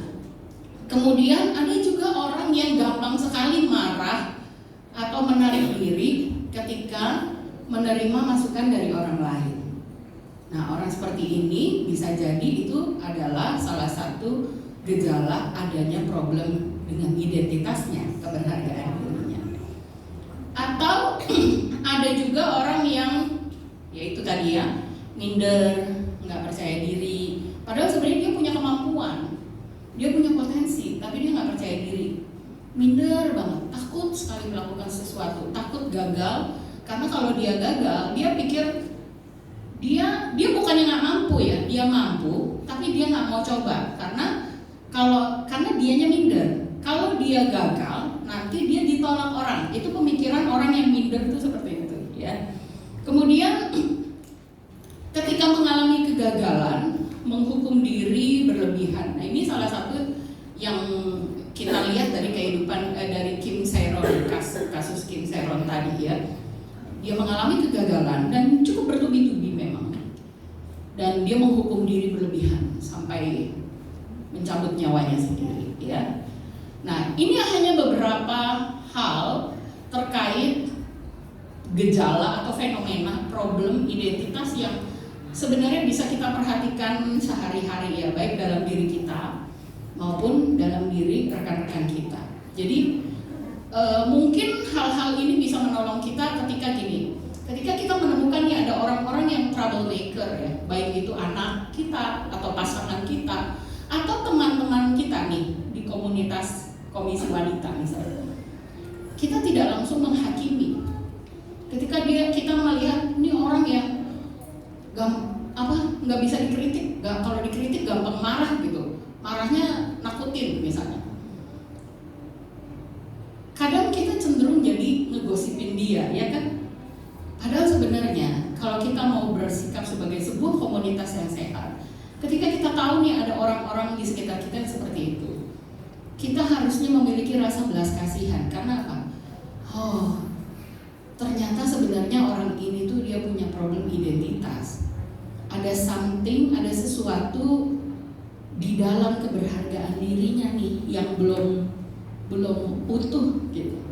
kemudian ada juga orang yang gampang sekali marah atau menarik diri ketika menerima masukan dari orang lain. Nah, orang seperti ini bisa jadi itu adalah salah satu gejala adanya problem dengan identitasnya, keberhargaan dirinya. Atau ada juga orang yang, ya itu tadi ya, minder, nggak percaya diri. Padahal sebenarnya dia punya kemampuan, dia punya potensi, tapi dia nggak percaya diri. Minder banget, takut sekali melakukan sesuatu, takut gagal. Karena kalau dia gagal, dia pikir dia bukannya nggak mampu ya, dia mampu, tapi dia nggak mau coba karena dianya minder. Kalau dia gagal, nanti dia ditolak orang. Itu pemikiran orang yang minder itu seperti itu, ya. Kemudian ketika mengalami kegagalan, menghukum diri berlebihan. Nah, ini salah satu yang kita lihat dari kehidupan dari Kim Se-ron, kasus Kim Se-ron tadi ya. Dia mengalami kegagalan dan cukup bertubi-tubi memang. Dan dia menghukum diri berlebihan sampai mencabut nyawanya sendiri, ya. Nah, ini hanya beberapa hal terkait gejala atau fenomena problem identitas yang sebenarnya bisa kita perhatikan sehari-hari ya, baik dalam diri kita maupun dalam diri rekan-rekan kita. Jadi mungkin hal-hal ini bisa menolong kita ketika kita menemukan nih ada orang-orang yang troublemaker ya, baik itu anak kita atau pasangan kita atau teman-teman kita nih di komunitas komisi wanita misalnya. Kita tidak langsung menghakimi. Ketika kita melihat ini orang yang nggak bisa dikritik, kalau dikritik gampang marah gitu, marahnya nakutin misalnya. Kadang kita cenderung jadi ngegosipin dia, ya kan? Padahal sebenarnya kalau kita mau bersikap sebagai sebuah komunitas yang sehat, ketika kita tahu nih ada orang-orang di sekitar kita yang seperti itu, kita harusnya memiliki rasa belas kasihan. Karena apa? Oh, ternyata sebenarnya orang ini tuh dia punya problem identitas. Ada sesuatu di dalam keberhargaan dirinya nih yang belum utuh gitu.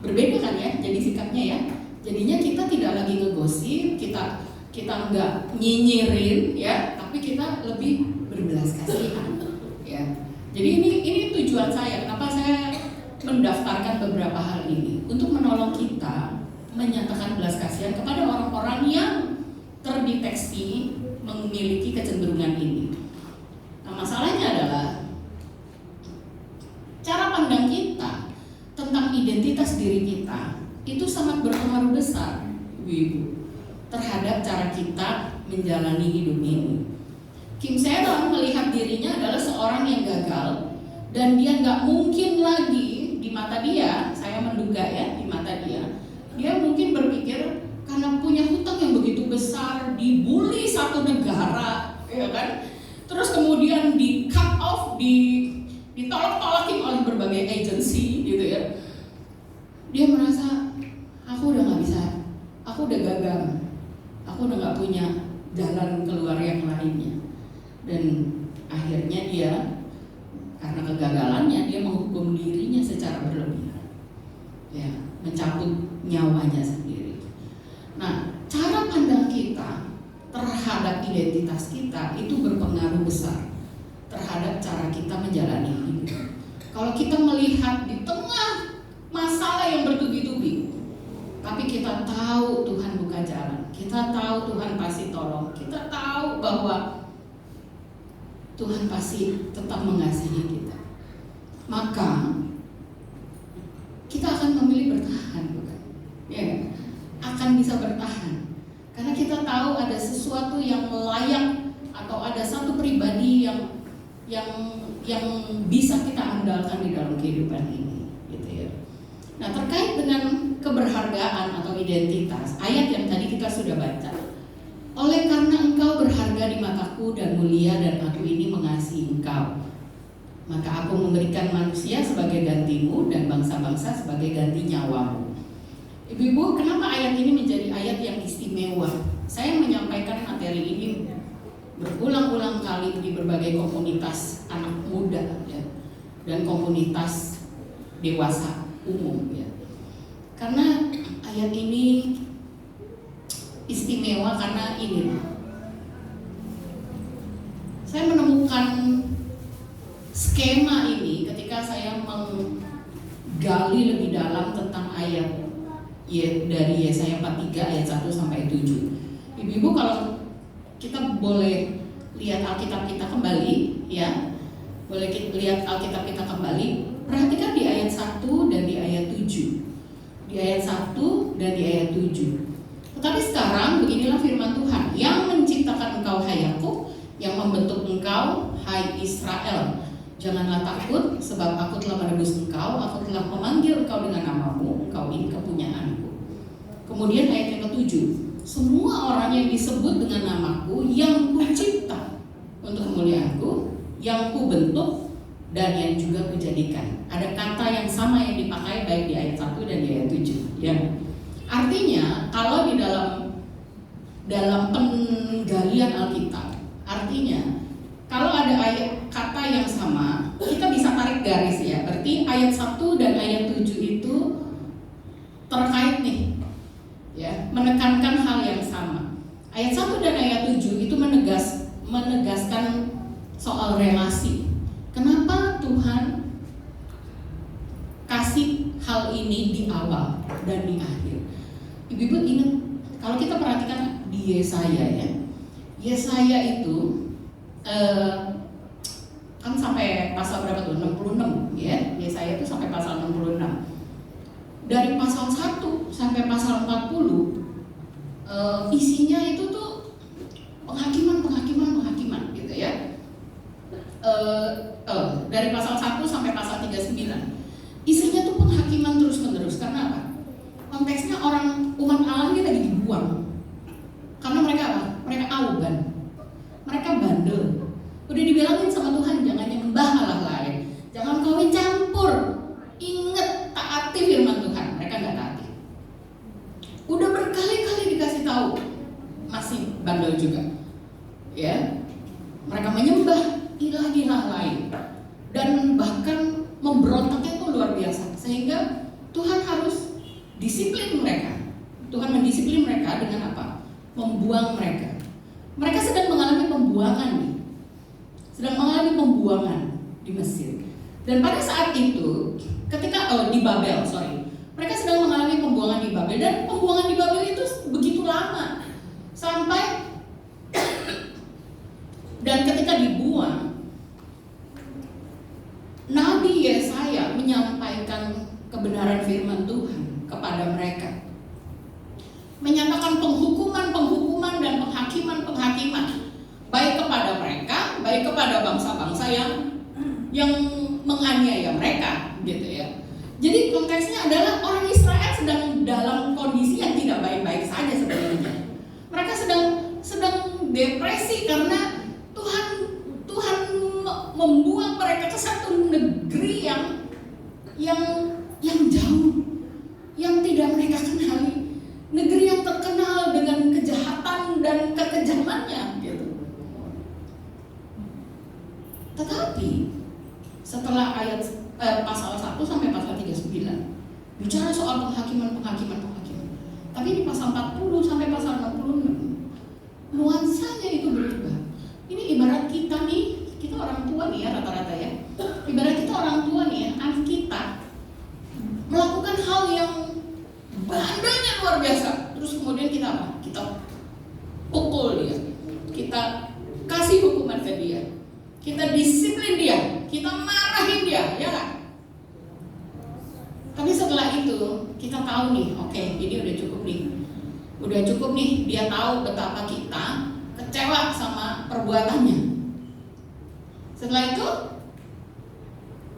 Berbeda kan ya jadi sikapnya ya. Jadinya kita tidak lagi ngegosip, kita nggak nyinyirin ya, tapi kita lebih berbelas kasihan ya. Jadi ini tujuan saya, kenapa saya mendaftarkan beberapa hal ini untuk menolong kita menyatakan belas kasihan kepada orang-orang yang terdeteksi memiliki kecenderungan ini. Nah, masalahnya adalah cara pandang kita tentang identitas diri kita itu sangat berpengaruh besar, Ibu-ibu, terhadap cara kita menjalani hidup ini. Kim Se-ron melihat dirinya adalah seorang yang gagal dan dia nggak mungkin lagi di mata dia, saya menduga ya di mata dia mungkin berpikir karena punya hutang yang begitu besar, dibully satu negara, ya kan? Terus kemudian di cut off, ditolak-tolakin oleh berbagai agensi, gitu ya. Dia merasa aku udah nggak bisa, aku udah gagal, aku udah nggak punya jalan keluar yang lainnya. Dan akhirnya dia karena kegagalannya dia menghukum dirinya secara berlebihan, ya, mencabut nyawanya sendiri. Nah, cara pandang kita terhadap identitas kita itu berpengaruh besar terhadap cara kita menjalani hidup. Kalau kita melihat di tengah masalah yang bertubi-tubi, tapi kita tahu Tuhan buka jalan, kita tahu Tuhan pasti tolong, kita tahu bahwa Tuhan pasti tetap mengasihi kita, maka kita akan memilih bertahan, bukan? Ya, akan bisa bertahan karena kita tahu ada sesuatu yang layak atau ada satu pribadi yang bisa kita andalkan di dalam kehidupan ini, gitu ya. Nah, terkait dengan keberhargaan atau identitas, ayat yang tadi kita sudah baca. Oleh karena engkau berharga di mataku dan mulia dan aku ini mengasihi engkau, maka aku memberikan manusia sebagai gantimu dan bangsa-bangsa sebagai ganti nyawamu. Ibu-ibu, kenapa ayat ini menjadi ayat yang istimewa? Saya menyampaikan materi ini berulang-ulang kali di berbagai komunitas anak muda ya, dan komunitas dewasa umum ya. Karena ayat ini istimewa karena ini. Saya menemukan skema ini ketika saya menggali lebih dalam tentang ayat dari Yesaya 43 ayat 1 sampai 7. Ibu-ibu, kalau kita boleh lihat Alkitab kita kembali ya. Boleh lihat Alkitab kita kembali. Perhatikan di ayat 1 dan di ayat 7. Di ayat 1 dan di ayat 7. Tetapi sekarang beginilah firman Tuhan, yang menciptakan engkau hai Yakub, yang membentuk engkau hai Israel. Janganlah takut, sebab aku telah menebus engkau, aku telah memanggil engkau dengan namamu, engkau ini kepunyaanku. Kemudian ayat yang ke-7, semua orang yang disebut dengan namaku, yang kucipta untuk kemuliaanku, yang kubentuk, dan yang juga kujadikan. Ada kata yang sama yang dipakai baik di ayat 1 dan di ayat 7 ya. Artinya, kalau di dalam penggalian Alkitab, artinya kalau ada ayat kata yang sama, kita bisa tarik garis ya. Berarti ayat 1 dan ayat 7 itu terkait nih, ya, menekankan hal yang sama. Ayat 1 dan ayat 7 itu menegaskan soal relasi. Kenapa Tuhan kasih hal ini di awal dan di akhir? Ibu-ibu ingat, kalau kita perhatikan di Yesaya ya, Yesaya itu kan sampai pasal berapa tuh? 66 ya. Yesaya itu sampai pasal 66. Dari pasal 1 sampai pasal 40 isinya itu tuh penghakiman gitu ya. Dari pasal 1 sampai pasal 39 isinya tuh penghakiman terus-menerus. Karena apa? Konteksnya umat Allah ini lagi dibuang. Karena mereka apa? Mereka auban, mereka bandel. Udah dibilangin sama Tuhan, jangan nyembah Allah lain, jangan kawin campur, inget taati firman Tuhan. Mereka nggak taati. Udah berkali-kali dikasih tahu, masih bandel juga. Ya, mereka menyembah ilah-ilah lain dan bahkan memberontaknya itu luar biasa. Sehingga Tuhan harus disiplin mereka. Tuhan mendisiplin mereka dengan apa? Membuang mereka. Mereka sedang mengalami pembuangan nih. Sedang mengalami pembuangan di Mesir. Dan pada saat itu, ketika di Babel, mereka sedang mengalami pembuangan di Babel. Dan pembuangan di Babel itu begitu lama. Sampai dan ketika dibuang, Nabi Yesaya menyampaikan kebenaran firman Tuhan kepada mereka, menyatakan penghukuman dan penghakiman baik kepada mereka, baik kepada bangsa-bangsa yang menganiaya mereka, gitu ya. Jadi konteksnya adalah orang Israel sedang dalam kondisi yang tidak baik-baik saja sebenarnya. Mereka sedang depresi karena Tuhan membuang mereka ke satu negeri yang jauh, yang tidak mereka kenali, negeri yang terkenal dengan kejahatan dan kekejamannya, gitu. Tetapi setelah ayat pasal 1 sampai pasal 39 bicara soal penghakiman. Tapi di pasal 40 sampai pasal 66 nuansanya itu berubah. Ini ibarat kita nih, kita orang tua nih ya rata-rata ya. Ibarat kita orang tua nih ya, anak kita melakukan hal yang bandelnya luar biasa. Terus kemudian kita apa? Kita pukul dia, kita kasih hukuman ke dia, kita disiplin dia, kita marahin dia, ya kan? Tapi setelah itu kita tahu nih, oke, ini udah cukup nih, dia tahu betapa kita kecewa sama perbuatannya. Setelah itu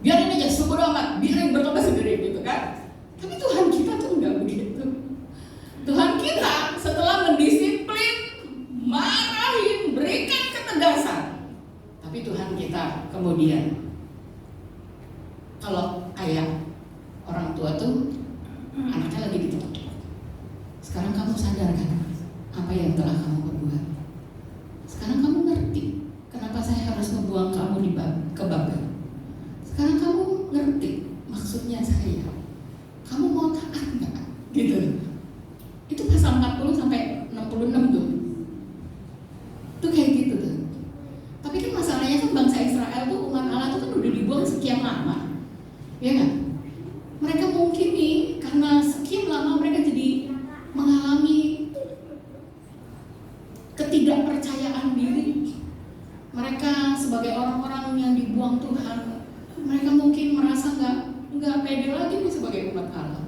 biarin aja, sebodoh amat, biarin bertobat sendiri gitu kan. Tapi Tuhan kita tuh enggak begitu. Tuhan kita setelah mendisiplin, marahin, berikan ketegasan, tapi Tuhan kita kemudian, kalau kayak orang tua tuh anaknya lagi ditepuk, sekarang kamu sadar kan apa yang telah kamu perbuat? Sekarang kamu ngerti kenapa saya harus membuang kamu ke Babel? Sekarang kamu ngerti maksudnya saya. Kamu mau taat nggak? Gitu. Itu pasal 40 sampai 66 tuh. Itu kayak gitu tuh. Tapi kan masalahnya kan bangsa Israel tuh, umat Allah tuh kan udah dibuang sekian lama, ya kan? Mereka mungkin nih karena sekian lama mereka jadi mengalami ketidakpercayaan diri. Mereka sebagai orang-orang yang dibuang Tuhan, mereka mungkin merasa nggak pede lagi nih sebagai umat Allah.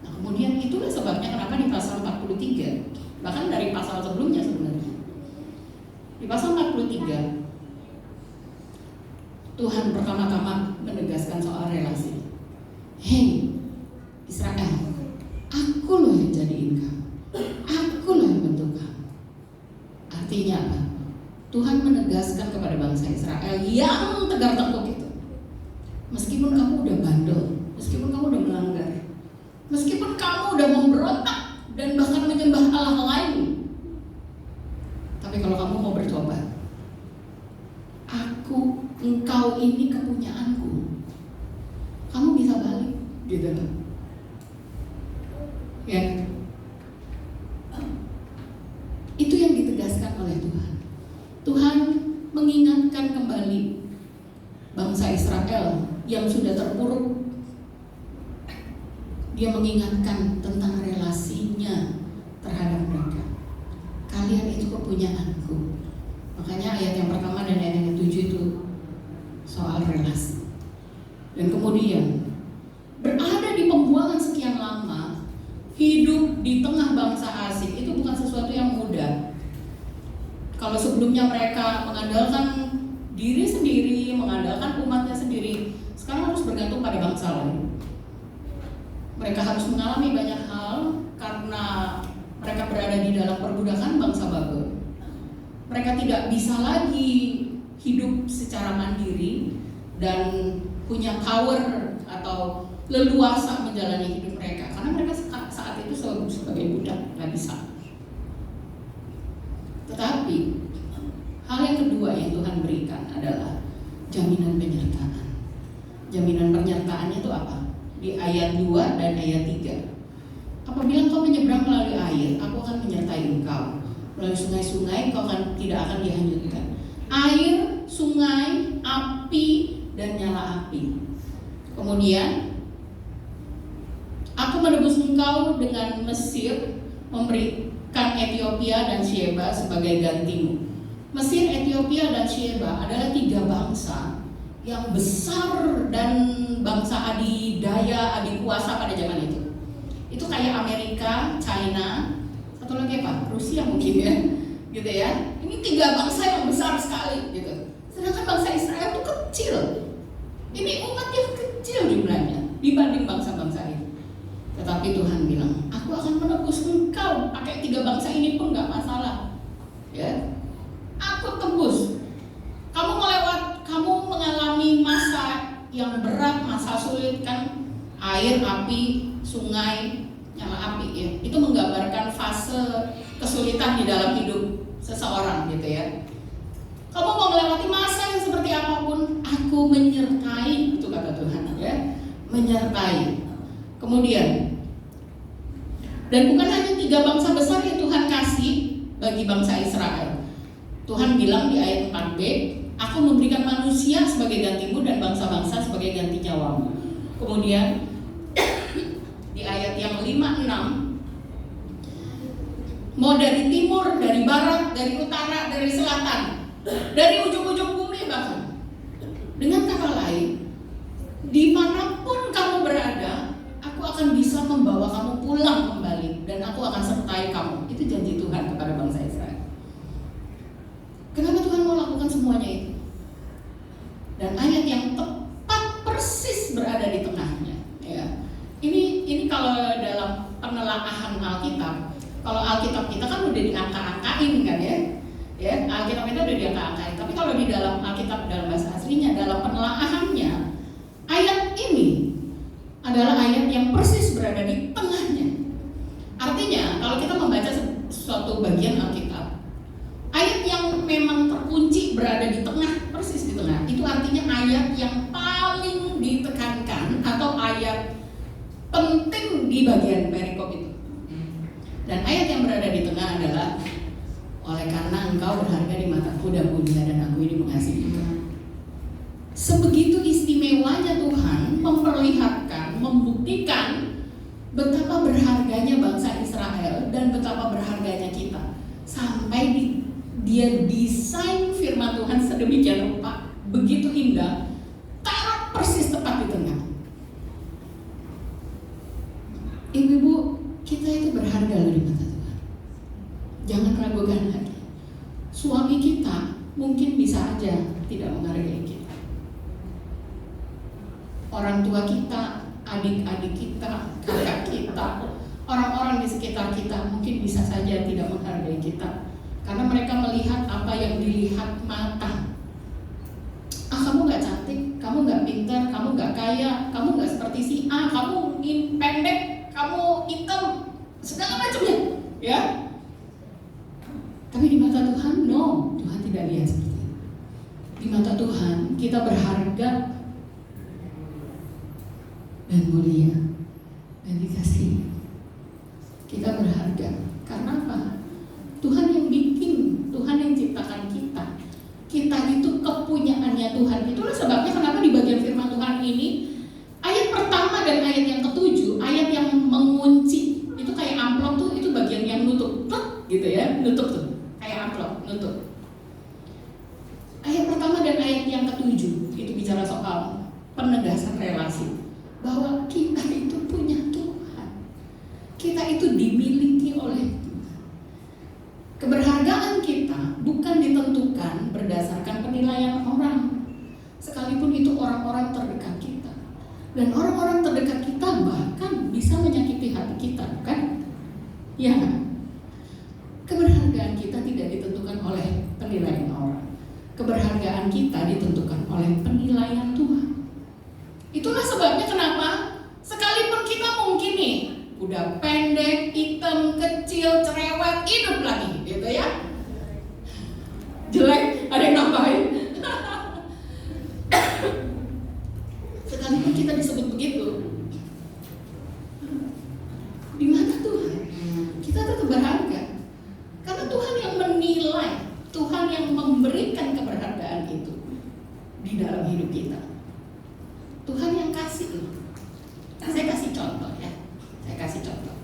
Nah kemudian itulah sebabnya kenapa di pasal 43, bahkan dari pasal sebelumnya sebenarnya, di pasal 43 Tuhan pertama-tama menegaskan soal relasi. Hei Israel, aku loh yang jadiin kamu, aku loh yang bentuk kamu. Artinya apa? Tuhan menegaskan kepada bangsa Israel yang tegar tengkuk itu, meskipun kamu udah bandel, meskipun kamu udah melanggar, meskipun kamu udah memberontak dan bahkan menyembah Allah lain, tapi kalau kamu mau bertobat, engkau ini kepunyaanku, kamu bisa balik, gitu loh. Israel yang sudah terpuruk, dia mengingatkan tentang relasinya terhadap mereka. Kalian itu kepunyaanku. Makanya ayat yang pertama dan ayat yang ke-7 itu soal relasi. Dan kemudian berada di pembuangan sekian lama, hidup di tengah bangsa asing itu bukan sesuatu yang mudah. Kalau sebelumnya mereka mengandalkan diri sendiri, mengandalkan umatnya sendiri, sekarang harus bergantung pada bangsa lain. Mereka harus mengalami banyak hal karena mereka berada di dalam perbudakan bangsa Babel. Mereka tidak bisa lagi hidup secara mandiri dan punya power atau leluasa menjalani hidup mereka, karena mereka saat itu sebagai budak, nggak bisa. Tetapi hal yang kedua yang Tuhan berikan adalah jaminan penyertaan. Jaminan penyertaannya itu apa? Di ayat 2 dan ayat 3. Apabila engkau menyeberang melalui air, aku akan menyertai engkau. Melalui sungai-sungai engkau tidak akan dihanyutkan. Air, sungai, api, dan nyala api. Kemudian aku menebus engkau dengan Mesir, memberikan Ethiopia dan Sheba sebagai gantimu. Mesir, Ethiopia, dan Sheba adalah 3 bangsa yang besar dan bangsa adidaya, adikuasa pada zaman itu. Itu kayak Amerika, China, satu lagi apa? Rusia mungkin ya, gitu ya. Ini 3 bangsa yang besar sekali, gitu. Sedangkan bangsa Israel itu kecil. Ini umat yang kecil jumlahnya dibanding bangsa-bangsa ini. Tetapi Tuhan bilang, aku akan menebus engkau. Pakai 3 bangsa ini pun nggak masalah, ya. Aku tebus. Kamu mengalami masa yang berat, masa sulit kan? Air, api, sungai, nyala api, ya. Itu menggambarkan fase kesulitan di dalam hidup seseorang, gitu ya. Kamu mau melewati masa yang seperti apapun, aku menyertai, itu kata Tuhan, ya. Menyertai. Kemudian, dan bukan hanya 3 bangsa besar yang Tuhan kasih bagi bangsa Israel. Tuhan bilang di ayat 4b, aku memberikan manusia sebagai gantimu dan bangsa-bangsa sebagai ganti nyawamu. Kemudian di ayat yang 5-6, mau dari timur, dari barat, dari utara, dari selatan, dari ujung-ujung bumi bahkan. Dengan kata lain, dimanapun kamu berada, aku akan bisa membawa kamu pulang kembali dan aku akan sertai kamu. Itu janji Tuhan kepada bangsa Israel. Kenapa Tuhan mau lakukan semuanya itu? Dan ayat yang tepat persis berada di tengahnya, ya. Ini kalau dalam penelaahan Alkitab, kalau Alkitab kita kan udah diangka-angkain kan ya. Ya, Alkitab kita udah diangka-angkain. Tapi kalau di dalam Alkitab dalam bahasa aslinya, dalam penelaahannya, ayat ini adalah ayat yang persis berada di tengahnya. Artinya, kalau kita membaca suatu bagian Alkitab, ayat yang memang terkunci berada di tengah, persis di tengah, itu artinya ayat yang paling ditekankan atau ayat penting di bagian perikop itu. Dan ayat yang berada di tengah adalah, oleh karena engkau berharga di mataku dan mulia dan aku ini mengasihi engkau. Sebegitu istimewanya Tuhan memperlihatkan, membuktikan betapa berharganya bangsa Israel dan betapa berharganya kita. Sampai dia desain firman Tuhan sedemikian rupa, begitu indah, taruh persis tepat di tengah. Ibu-ibu, kita itu berharga loh di mata Tuhan. Jangan ragukan lagi. Suami kita mungkin bisa aja tidak menghargai kita. Orang tua kita, adik-adik kita, kakak kita, orang-orang di sekitar kita mungkin bisa saja tidak menghargai kita. Karena mereka melihat apa yang dilihat mata. Kamu gak cantik, kamu gak pintar, kamu gak kaya, kamu gak seperti si A, kamu pendek, kamu hitam, segala macamnya, ya. Tapi di mata Tuhan, no, Tuhan tidak lihat seperti itu. Di mata Tuhan, kita berharga dan mulia dan dikasihi. Kita berharga. Karena apa? Tuhan yang bikin, Tuhan yang ciptakan kita. Kita itu kepunyaannya Tuhan. Itulah sebabnya kenapa di bagian firman Tuhan dan ayat yang ke-7, ayat yang mengunci. Itu kayak amplop tuh, itu bagian yang nutup, gitu ya, nutup tuh, kayak amplop, nutup. Ayat pertama dan ayat yang ke-7 itu bicara soal penegasan relasi, bahwa kita itu punya Tuhan, kita itu dimiliki oleh Tuhan. Keberhargaan kita bukan ditentukan berdasarkan penilaian orang, sekalipun itu orang-orang terdekat kita. Dan orang-orang terdekat kita bahkan bisa menyakiti hati kita, bukan? Ya, keberhargaan kita tidak ditentukan oleh penilaian orang. Keberhargaan kita ditentukan oleh penilaian Tuhan. Itulah sebabnya kenapa sekalipun kita mungkin nih udah pendek, hitam, kecil, cerewet, hidup lagi, gitu ya. Jelek, ada yang nambahin. Sekalipun kita disebut begitu, di mata Tuhan kita tetap berharga, karena Tuhan yang menilai, Tuhan yang memberikan keberhargaan itu di dalam hidup kita. Tuhan yang kasih. Saya kasih contoh ya, saya kasih contoh.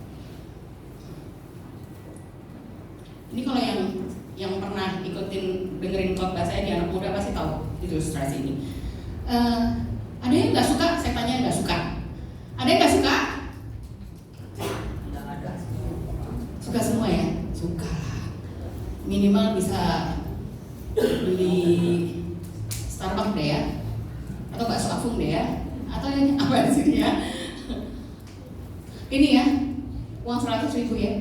Ini kalau yang pernah ikutin dengerin khotbah saya di anak muda pasti tahu ilustrasi ini. Ada yang nggak suka? Saya tanya nggak suka. Ada yang nggak suka? Suka semua ya? Suka. Minimal bisa beli Starbucks deh ya, atau bakso Afung deh ya, atau yang apa sih ya? Ini ya, uang 100.000 ya.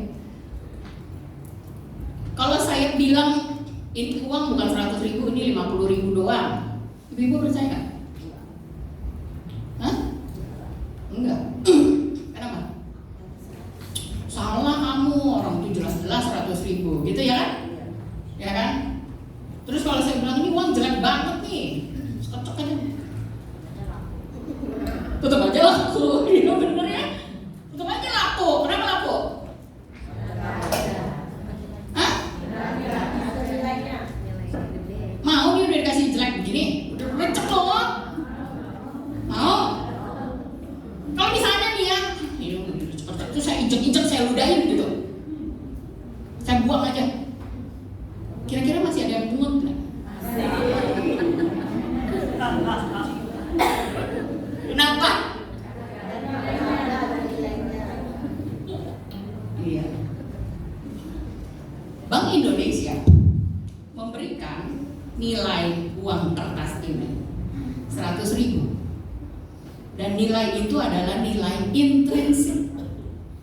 Kalau saya bilang ini uang bukan 100.000, ini 50.000 doang, ibu-ibu percaya nggak? Hah? Enggak. Kenapa? Salah kamu, orang itu jelas-jelas 100.000, gitu ya kan? Ya kan? Terus kalau saya bilang ini uang jelek banget nih, sekocok aja. Tetap aja laku, iya bener ya? Tetap aja laku. Kenapa laku? Hah? Mau nih udah dikasih jelek begini, udah recek loh. Mau? Kalau misalnya nih ya, ini cepet itu saya injek-injek, saya ludahin gitu, saya buang aja. Kira-kira masih ada yang pungut nggak? Kenapa? Iya. Bank Indonesia memberikan nilai uang kertas ini 100.000, dan nilai itu adalah nilai intrinsik,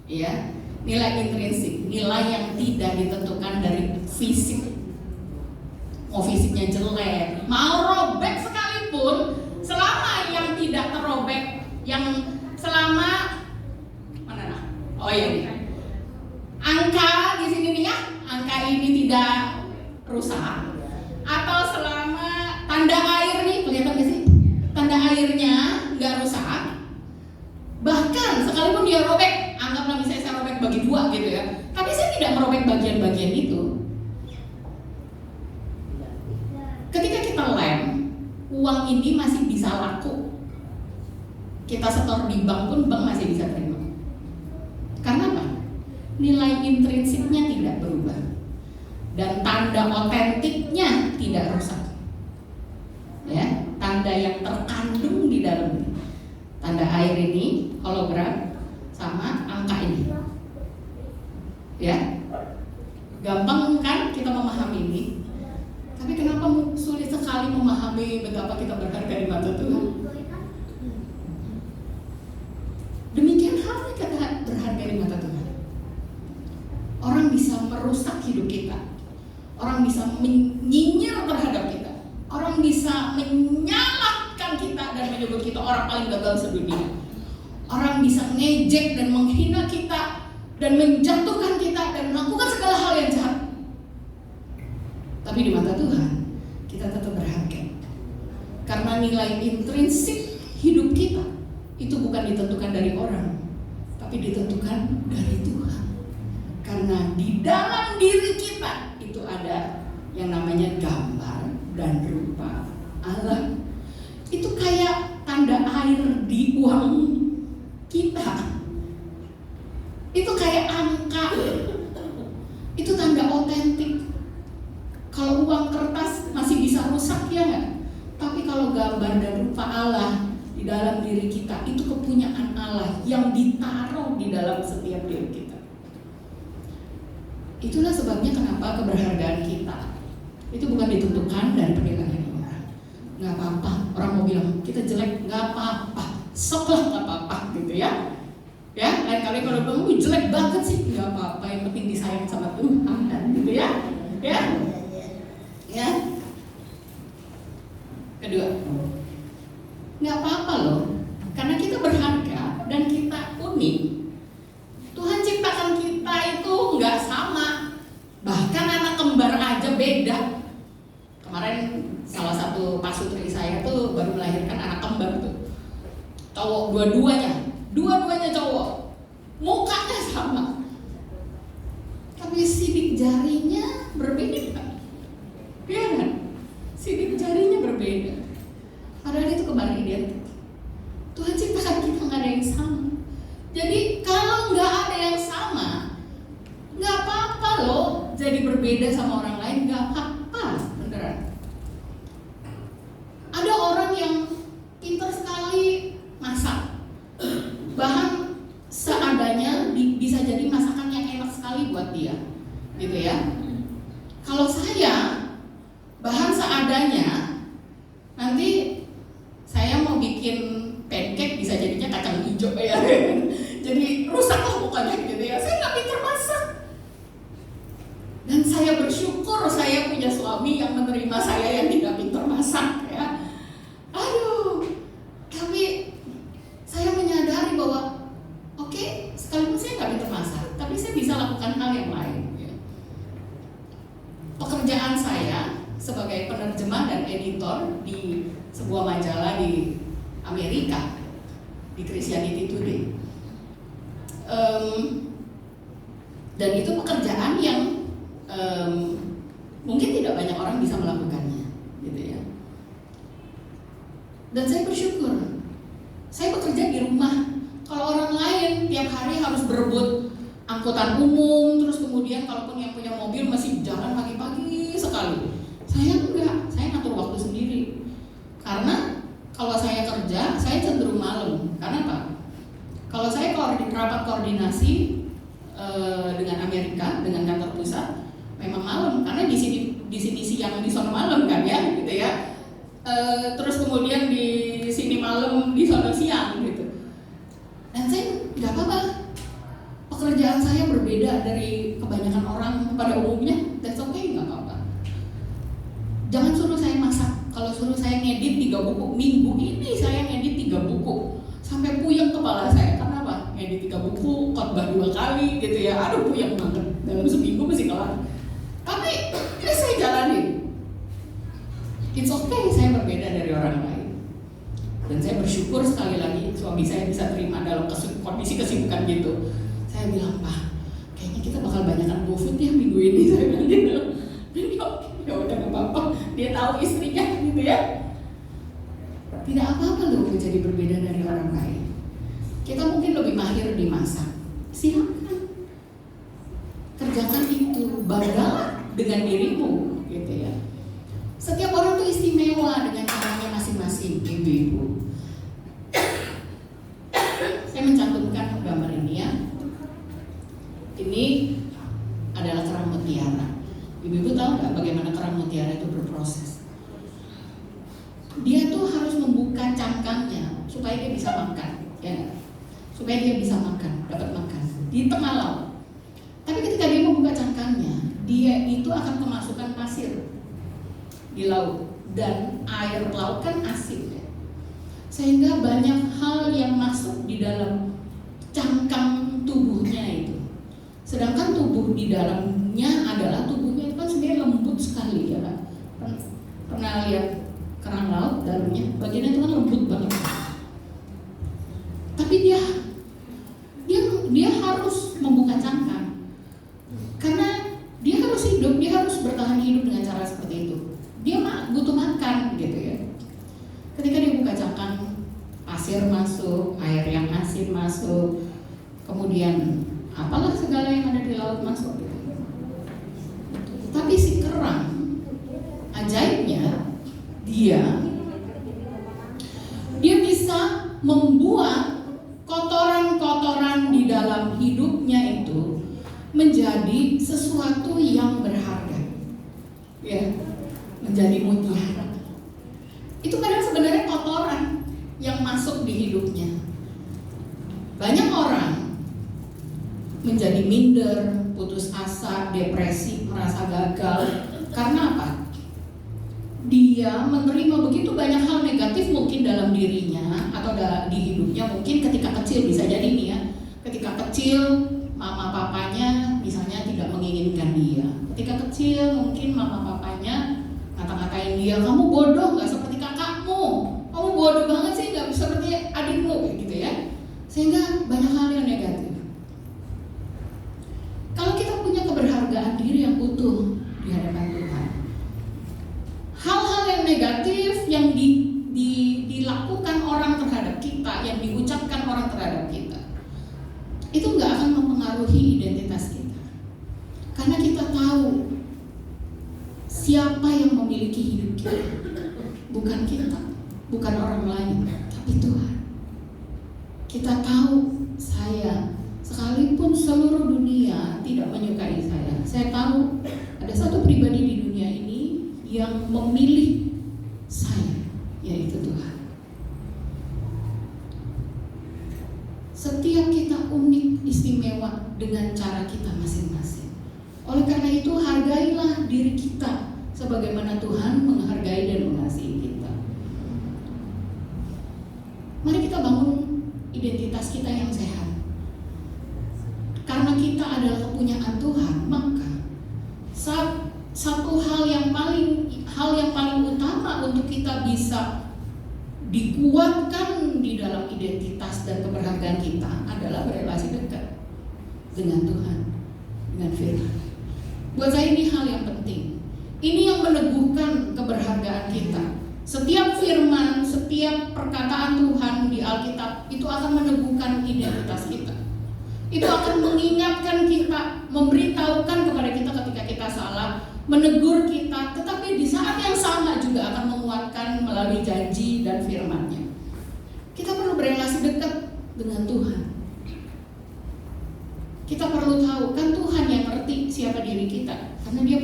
ya, nilai intrinsik, nilai yang tidak ditentukan dari fisik. Mau fisiknya jelek, mau robek sekalipun, selama yang tidak terrobek, yang selama mana nah? Oh iya nih, angka di sini nih ya, angka ini tidak rusak, atau selama tanda air nih, kelihatan gak sih? Tanda airnya nggak rusak, bahkan sekalipun dia robek, anggaplah misalnya saya robek bagi 2 gitu ya, tapi saya tidak merobek bagian-bagian itu. Ketika kita lem, uang ini masih bisa laku. Kita setor di bank pun bank masih bisa terima. Karena apa? Nilai intrinsiknya tidak berubah, dan tanda otentiknya tidak rusak. Ya, tanda yang terkandung di dalam tanda air ini, hologram, sama angka ini. Ya, gampang kan kita memahami ini. Tapi kenapa sulit sekali memahami betapa kita berharga di mata Tuhan? Demikian halnya kita berharga di mata Tuhan. Orang bisa merusak hidup kita, orang bisa menyinyir terhadap kita, orang bisa menyalahkan kita dan menyebut kita orang paling gagal sedunia. Orang bisa ngejek dan menghina kita dan menjatuhkan kita dan melakukan segala hal yang jahat. Tapi di mata Tuhan, kita tetap berharga. Karena nilai intrinsik hidup kita itu bukan ditentukan dari orang, tapi ditentukan dari Tuhan. Karena di dalam diri kita itu ada yang namanya gambar dan rupa Allah. Itu kayak tanda air di uang diri kita itu kepunyaan Allah yang ditaruh di dalam setiap diri kita. Itulah sebabnya kenapa keberhargaan kita itu bukan ditentukan dari penilaian orang. Nggak apa-apa, orang mau bilang kita jelek, nggak apa-apa, sok lah nggak apa-apa gitu ya. Ya, lain kali kalau bilang jelek banget sih, nggak apa-apa, yang penting disayang sama Tuhan gitu ya. Ya. Kedua, nggak apa-apa loh, karena kita berharga dan kita unik. Tuhan ciptakan kita itu nggak sama, bahkan anak kembar aja beda. Kemarin salah satu pasutri saya tuh baru melahirkan anak kembar tuh, cowok dua-duanya cowok, mukanya sama, tapi sidik jarinya berbeda, ya kan? Sidik jarinya berbeda. Padahal itu kembar identik. Tuhan ciptakan kita nggak ada yang sama. Jadi kalau nggak ada yang sama, nggak apa-apa loh. Jadi berbeda sama orang lain nggak apa-apa, beneran. Ada orang yang pintar sekali masak, bahan seadanya bisa jadi masakan yang enak sekali buat dia, gitu ya. Kalau saya bahan seadanya, nanti saya mau bikin pancake bisa jadinya kacang hijau ya, jadi rusak lah pokoknya gitu ya. Saya nggak pintar masak, dan saya bersyukur saya punya suami yang menerima saya yang tidak pintar masak ya. Aduh, tapi saya menyadari bahwa oke, sekalipun saya nggak pintar masak, tapi saya bisa lakukan hal yang lain. Ya. Pekerjaan saya sebagai penerjemah dan editor di sebuah majalah di Amerika, di Christianity Today, dan itu pekerjaan yang mungkin tidak banyak orang bisa melakukannya, gitu ya. Dan saya bersyukur, saya bekerja di rumah. Kalau orang lain tiap hari harus berebut angkutan umum, terus kemudian kalaupun yang punya mobil masih jalan pagi-pagi sekali. Saya enggak, saya ngatur waktu sendiri. Karena kalau saya kerja, saya cenderung malam. Karena apa? Kalau saya rapat koordinasi dengan Amerika, dengan kantor pusat, memang malam. Karena di sini siang, di sana malam kan ya, gitu ya. Terus kemudian di sini malam, di sana siang gitu. Dan saya nggak apa-apa. Pekerjaan saya berbeda dari kebanyakan orang pada umumnya. That's okay, nggak apa-apa. Jangan suruh saya masak. Kalau suruh saya ngedit 3 buku, minggu ini saya ngedit 3 buku, sampai puyeng kepala saya. Karena apa? Ngedit 3 buku, khotbah 2 kali gitu ya. Aduh, puyeng banget. Dalam seminggu mesti kelar. Tapi ini saya jalanin. It's okay, saya berbeda dari orang lain. Dan saya bersyukur sekali lagi suami saya bisa terima dalam kondisi kesibukan gitu. Saya bilang, Pak, kayaknya kita bakal banyakan GoFood ya minggu ini. Saya bilang gitu. Ya udah nggak apa-apa. Dia tahu istrinya gitu ya. Tidak apa-apa loh menjadi berbeda dari orang lain. Kita mungkin lebih mahir di masak. Silakan. Kerjakan itu, banggalah dengan dirimu, gitu ya. Setiap orang tuh istimewa dengan caranya masing-masing, ibu-ibu. Saya mencantumkan gambar ini ya. Ini adalah kerang mutiara. Ibu-ibu tahu nggak bagaimana kerang mutiara itu berproses? Dia tuh harus membuka cangkangnya supaya dia bisa makan, ya, supaya dia bisa makan, dapat makan di tengah laut. Tapi ketika dia membuka cangkangnya, dia itu akan kemasukan pasir di laut, dan air laut kan asin ya. Sehingga banyak hal yang masuk di dalam cangkang tubuhnya itu. Sedangkan tubuh di dalamnya adalah tubuhnya itu kan sebenarnya lembut sekali ya kan. Pernah lihat kerang laut dalamnya, bagiannya itu kan lembut banget. Tapi dia harus membuka cangkang. Karena dia harus hidup, dia harus bertahan hidup dengan cara seperti itu. Dia butuh makan gitu ya. Ketika dia buka cangkang, pasir masuk, air yang asin masuk, kemudian apalah segala yang ada di laut masuk gitu. Tapi si kerang, ajaibnya dia bisa membuat kotoran-kotoran di dalam hidupnya itu menjadi sesuatu yang berharga, ya, menjadi mutiara. Itu kadang sebenarnya kotoran yang masuk di hidupnya. Banyak orang menjadi minder, putus asa, depresi, merasa gagal. Karena apa? Dia menerima begitu banyak hal negatif mungkin dalam dirinya atau di hidupnya. Mungkin ketika kecil, bisa jadi nih ya, ketika kecil mama papanya misalnya tidak menginginkan dia. Ketika kecil mungkin mama papanya ngata-ngatain dia, kamu bodoh, gak seperti kakakmu, kamu bodoh banget sih, gak seperti adikmu, gitu ya. Sehingga banyak hal yang negatif. Kalau kita punya keberhargaan diri yang utuh di hadapan Tuhan, hal-hal yang negatif yang dilakukan orang terhadap kita, yang diucapkan orang terhadap kita, itu nggak akan mempengaruhi identitas kita. Karena kita tahu siapa yang memiliki hidup kita. Bukan kita, bukan orang lain, tapi Tuhan. Kita tahu, saya sekalipun seluruh dunia tidak menyukai saya tahu ada satu pribadi di dunia ini yang memilih saya, yaitu Tuhan. Setiap kita unik, istimewa dengan cara kita masing-masing. Oleh karena itu, hargailah diri kita sebagaimana Tuhan menghargai dan mengasihi kita. Mari kita bangun identitas kita yang sehat. Karena kita adalah kepunyaan Tuhan, maka satu hal yang paling utama untuk kita bisa dikuatkan di dalam identitas dan keberhargaan kita adalah berelasi dekat dengan Tuhan, dengan firman. Buat saya ini hal yang penting. Ini yang meneguhkan keberhargaan kita. Setiap firman, setiap perkataan Tuhan di Alkitab itu akan meneguhkan identitas kita. Itu akan mengingatkan kita, memberitahukan kepada kita ketika kita salah, menegur kita, tetapi di saat yang sama juga akan menguatkan melalui janji dan firman-Nya. Kita perlu berelasi dekat dengan Tuhan. Kita perlu tahu, kan Tuhan yang ngerti siapa diri kita, karena Dia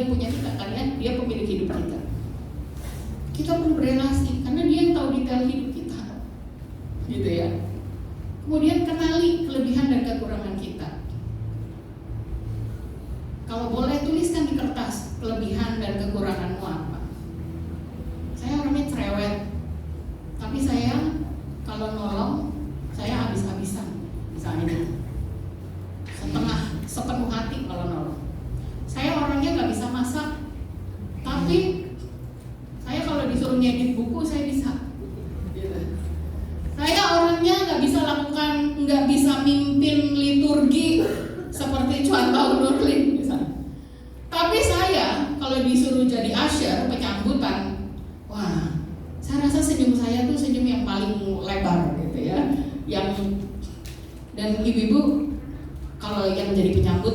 punya kita, karena Dia pemilik hidup kita. Kita perlu berelasi, karena Dia yang tahu detail hidup kita, gitu ya. Kemudian kenali kelebihan dan kekurangan kita. Kalau boleh tuliskan di kertas kelebihan dan kekuranganmu apa. Saya orangnya cerewet, tapi saya kalau nolong saya habis-habisan, misalnya gitu. Sepenuh hati kalau nolong. Saya orangnya nggak bisa masak, tapi saya kalau disuruh ngedit buku saya bisa. Saya orangnya nggak bisa mimpin liturgi seperti Chuan Tao Nurlin misalnya. Tapi saya kalau disuruh jadi usher penyambutan, wah, saya rasa senyum saya tuh senyum yang paling lebar gitu ya. Dan ibu-ibu kalau yang jadi penyambut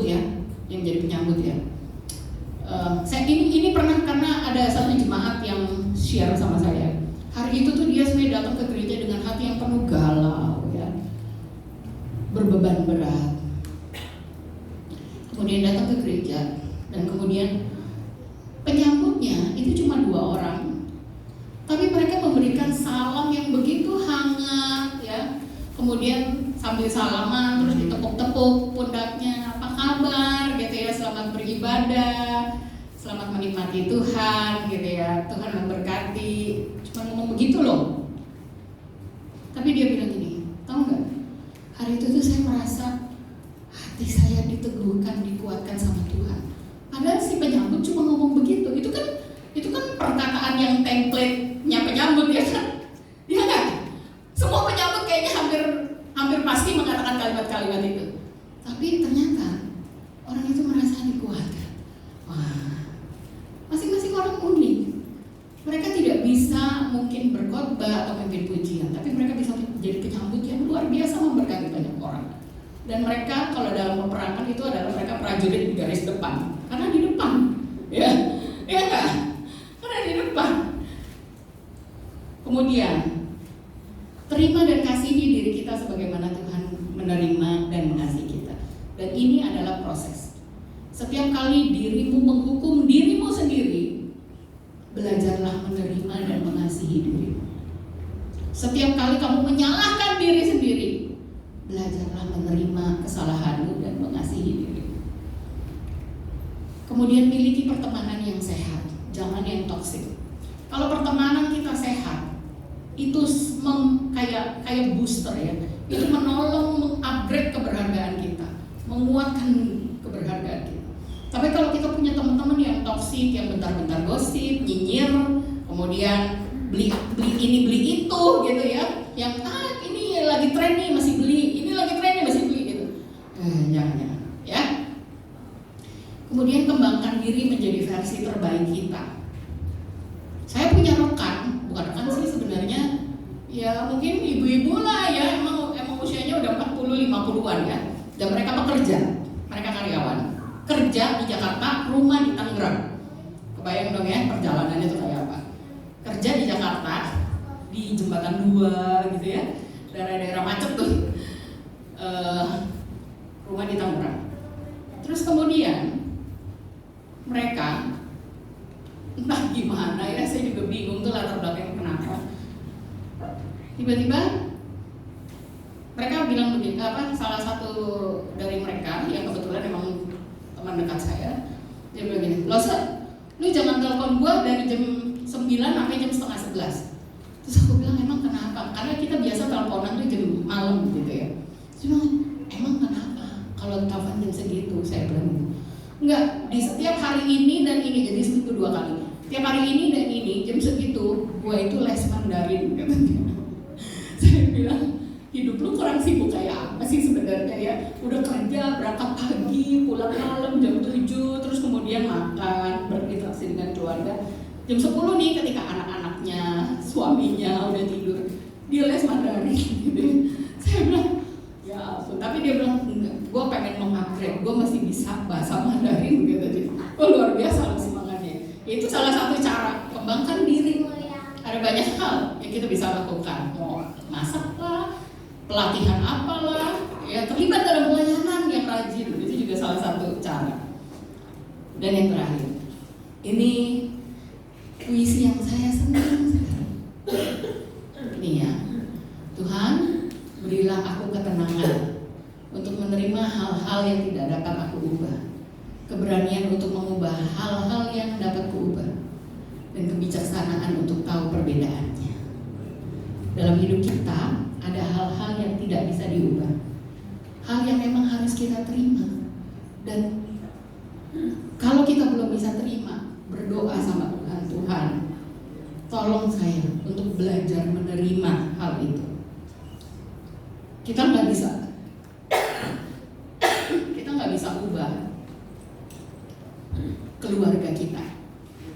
ya, saya ini pernah, karena ada satu jemaat yang share sama saya. Hari itu tuh dia sebenarnya datang ke gereja dengan hati yang penuh galau ya, berbeban berat. Kemudian datang ke gereja dan kemudian penyambutnya itu cuma 2 orang, tapi mereka memberikan salam yang begitu hangat ya. Kemudian sambil salaman terus ditepuk-tepuk pundaknya, apa kabar gitu ya, selamat beribadah, selamat menikmati Tuhan gitu ya, Tuhan memberkati. Cuma ngomong begitu loh. Tapi dia bilang gini, tahu nggak? Hari itu tuh saya merasa hati saya diteguhkan, dikuatkan sama Tuhan. Padahal si penyambut cuma ngomong begitu. Itu kan perkataan yang template-nya penyambut ya kan? Iya nggak? Semua penyambut kayaknya hampir pasti mengatakan kalimat-kalimat itu. Tapi ternyata orang itu merasa dikuatkan. Wah, masing-masing orang unik. Mereka tidak bisa mungkin berkhotbah atau memimpin pujian, tapi mereka bisa menjadi penyambut yang luar biasa memberkati banyak orang. Dan mereka kalau dalam peperangan itu adalah mereka prajurit di garis depan, karena di depan, ya enggak? Karena di depan. Kemudian Terima dan kasihi diri kita sebagaimana Tuhan menerima dan mengasihi kita. Dan ini adalah proses. Setiap kali dirimu menghukum dirimu sendiri, belajarlah menerima dan mengasihi dirimu. Setiap kali kamu menyalahkan diri sendiri, belajarlah menerima kesalahanmu dan mengasihi dirimu. Kemudian miliki pertemanan yang sehat, jangan yang toksik. Kalau pertemanan kita sehat, itu kayak booster ya. Itu menolong mengupgrade keberhargaan kita, menguatkan keberhargaan kita. Tapi kalau kita punya teman-teman yang toksik, yang bentar-bentar gosip, nyinyir, kemudian beli ini beli itu gitu ya, yang ini lagi tren nih masih beli, ini lagi tren nih masih beli gitu, jangan ya. Kemudian kembangkan diri menjadi versi terbaik kita. Saya punya rekan, bukan rekan sih sebenarnya, ya mungkin ibu-ibu lah ya, emang usianya udah 40-50-an ya, dan mereka pekerja, mereka karyawan, kerja di Jakarta, rumah di Tangerang. Kebayang dong ya perjalanannya itu kayak apa? Kerja di Jakarta, di Jembatan 2 gitu ya, daerah-daerah macet tuh, rumah di Tangerang. Terus kemudian mereka entah gimana ya, saya juga bingung tuh latar belakang kenapa. Tiba-tiba mereka bilang begini, salah satu dari mereka yang kebetulan memang teman dekat saya, dia bilang gini, lu jangan telepon gua dari jam 9 sampai jam setengah 11. Terus aku bilang, emang kenapa? Karena kita biasa teleponan tuh jam malam gitu ya. Terus dia bilang, emang kenapa kalau telepon jam segitu? Saya bilang, enggak, di setiap hari ini dan ini, jadi seminggu 2 kali. Tiap hari ini dan ini, jam segitu, gue itu les Mandarin, katanya. Saya bilang, hidup lu kurang sibuk kayak apa sih sebenarnya ya? Udah kerja, berangkat pagi, pulang malam jam 7, terus kemudian makan, berinteraksi dengan keluarga. Jam 10 nih ketika anak-anaknya, suaminya udah tidur, dia les Mandarin gitu. Saya bilang, ya ampun, tapi dia bilang, enggak, gue pengen mengupgrade, gue masih bisa bahasa Mandarin gitu. Oh luar biasa semangatnya. Itu salah satu cara, kembangkan diri. Ada banyak hal yang kita bisa lakukan, mau masak lah, pelatihan apalah, ya terlibat dalam pelayanan yang rajin, itu juga salah satu cara. Dan yang terakhir, ini puisi yang saya senang sekarang. Ini ya, Tuhan berilah aku ketenangan untuk menerima hal-hal yang tidak dapat aku ubah, keberanian untuk mengubah hal-hal yang dapat kuubah, dan kebijaksanaan untuk tahu perbedaannya. Dalam hidup kita ada hal-hal yang tidak bisa diubah, hal yang memang harus kita terima. Dan kalau kita belum bisa terima, berdoa sama Tuhan, Tuhan tolong saya untuk belajar menerima hal itu. Kita nggak bisa ubah keluarga kita,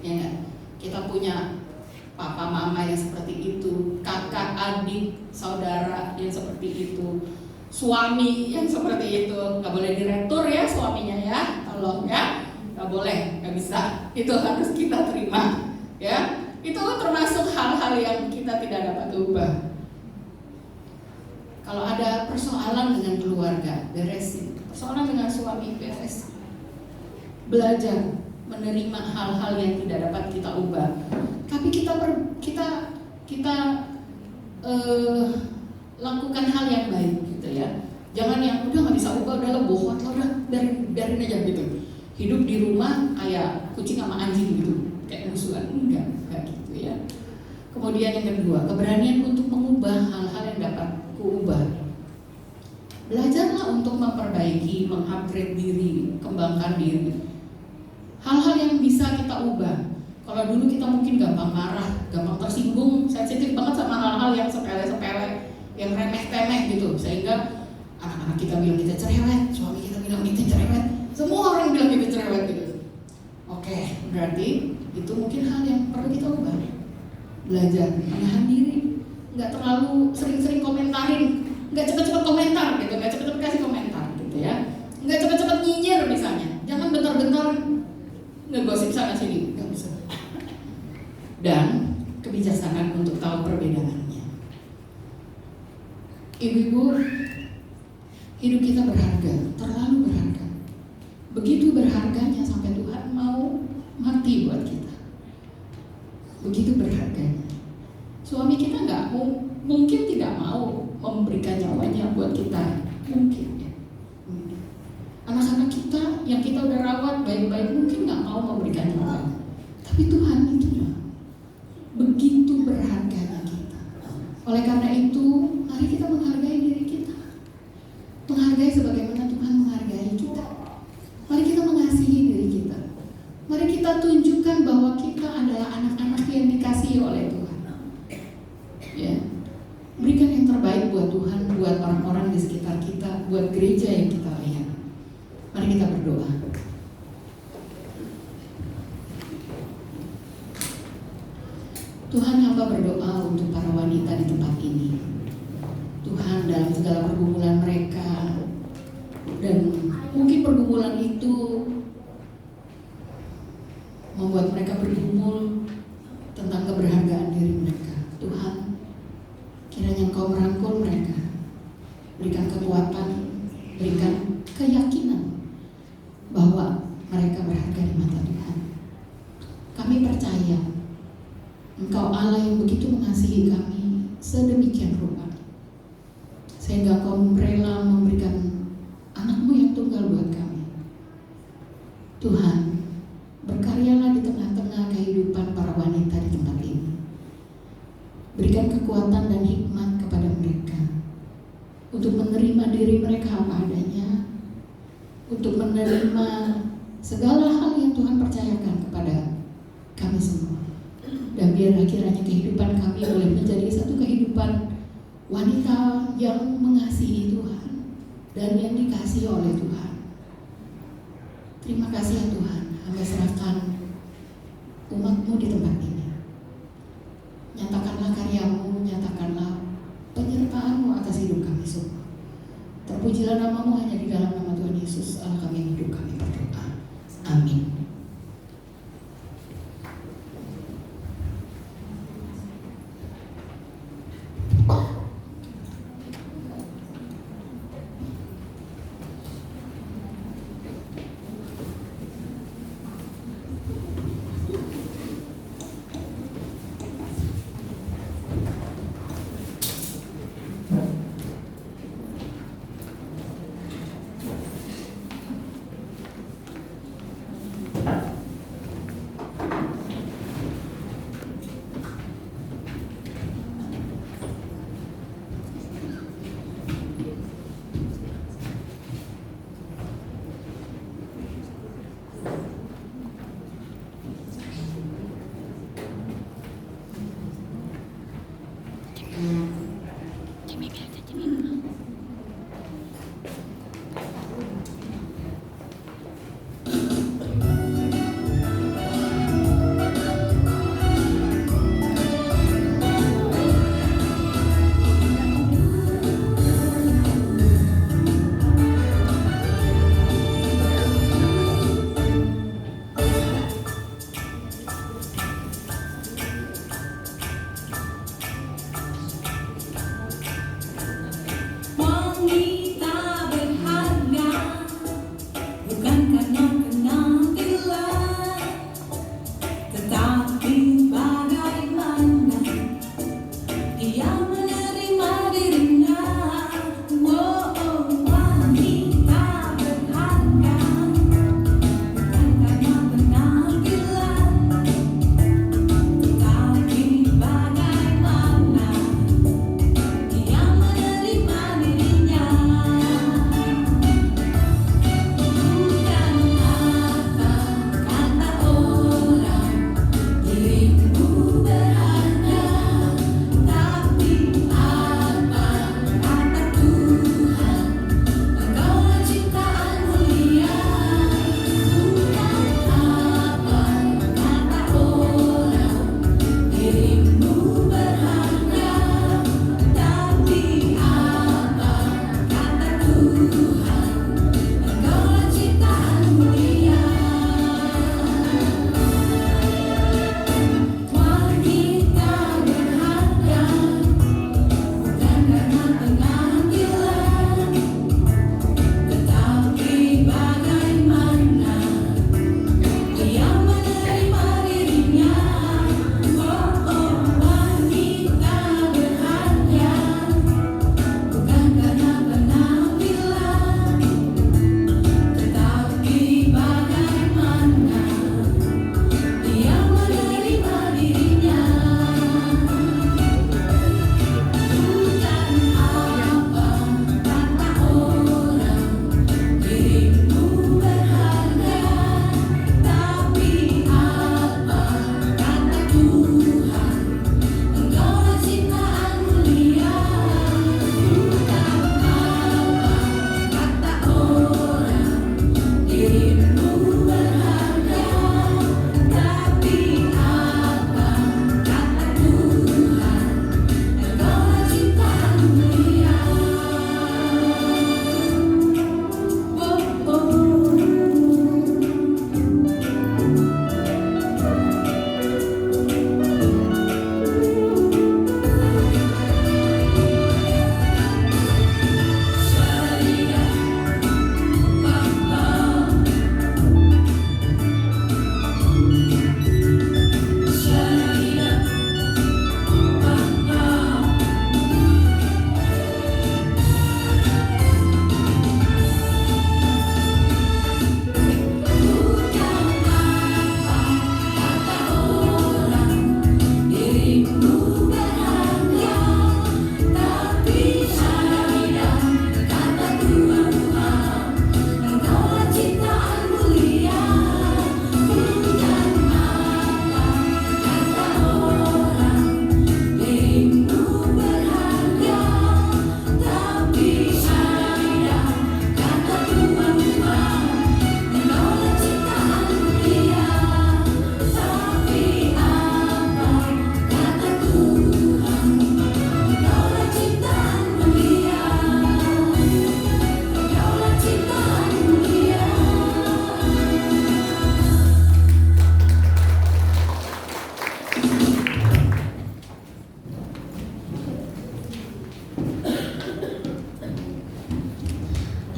ya gak? Kita punya papa mama yang seperti itu, kakak adik saudara yang seperti itu, suami yang seperti itu. Nggak boleh diretur ya suaminya ya, tolong ya, nggak boleh, nggak bisa. Itu harus kita terima ya. Itu termasuk hal-hal yang kita tidak dapat ubah. Kalau ada persoalan dengan keluarga, beresin. Persoalan dengan suami, beresin. Belajar menerima hal-hal yang tidak dapat kita ubah. Tapi kita lakukan hal yang baik gitu ya. Jangan yang udah nggak bisa ubah, udah bohong, udah biarin aja gitu. Hidup di rumah kayak kucing sama anjing gitu, kayak musuhan. Enggak gitu ya. Kemudian yang kedua, keberanian untuk mengubah hal-hal yang dapat kuubah. Belajarlah untuk memperbaiki, mengupgrade diri, kembangkan diri. Hal-hal yang bisa kita ubah. Kalau dulu kita mungkin gampang marah, gampang tersinggung, sensitif banget sama hal-hal yang sepele-sepele, yang remeh-temeh gitu, sehingga anak-anak kita bilang kita cerewet, suami kita bilang kita cerewet, semua orang bilang kita cerewet gitu. Oke, berarti itu mungkin hal yang perlu kita ubah. Belajar menahan diri, nggak terlalu sering-sering komentarin, nggak cepet-cepet komentar gitu, nggak cepet-cepet kasih komentar gitu ya, nggak cepet-cepet nyinyir misalnya, jangan bentar-bentar ngegosip sana sini, nggak bisa. Dan kebijaksanaan untuk tahu perbedaannya. Ibu-ibu, hidup kita berharga, terlalu berharga. Begitu berharganya sampai Tuhan mau mati buat kita. Begitu berharganya. Suami kita mungkin tidak mau memberikan nyawanya buat kita, mungkin ya. Anak-anak kita yang kita udah rawat baik-baik mungkin nggak mau memberikan nyawanya. Tapi Tuhan itu begitu berharganya kita. Oleh karena itu, mari kita menghargai diri kita. Menghargai sebagaimana Tuhan menghargai kita. Mari kita mengasihi diri kita. Mari kita tunjukkan bahwa kita adalah anak-anak yang dikasihi oleh Tuhan. Ya. Berikan yang terbaik buat Tuhan, buat orang-orang di sekitar kita, buat gereja yang kita layani. Mari kita berdoa. Tuhan, hamba berdoa untuk para wanita di tempat ini. Tuhan, dalam segala pergumulan mereka, dan mungkin pergumulan itu membuat mereka bergumul tentang keberhargaan diri mereka. Tuhan, kiranya Engkau merangkul mereka, berikan kekuatan, berikan keyakinan bahwa mereka berharga di mata Tuhan. Kami percaya Engkau Allah yang begitu mengasihi kami sedemikian rupa, sehingga Engkau rela memberikan anak-Mu yang tunggal buat kami. Tuhan, berkaryalah di tengah-tengah kehidupan para wanita di tempat ini. Berikan kekuatan dan hikmat kepada mereka untuk menerima diri mereka apa adanya, untuk menerima segala hal yang Tuhan percayakan kepada kami semua. Dan biarlah kiranya kehidupan kami boleh menjadi satu kehidupan wanita yang mengasihi Tuhan dan yang dikasihi oleh Tuhan. Terima kasih ya Tuhan, hamba serahkan umat-Mu di tempat ini. Nyatakanlah karya-Mu, nyatakanlah penyertaan-Mu atas hidup kami semua. Terpujilah nama-Mu hanya di dalam nama Tuhan Yesus, Allah kami yang hidup, kami berdoa. Amin.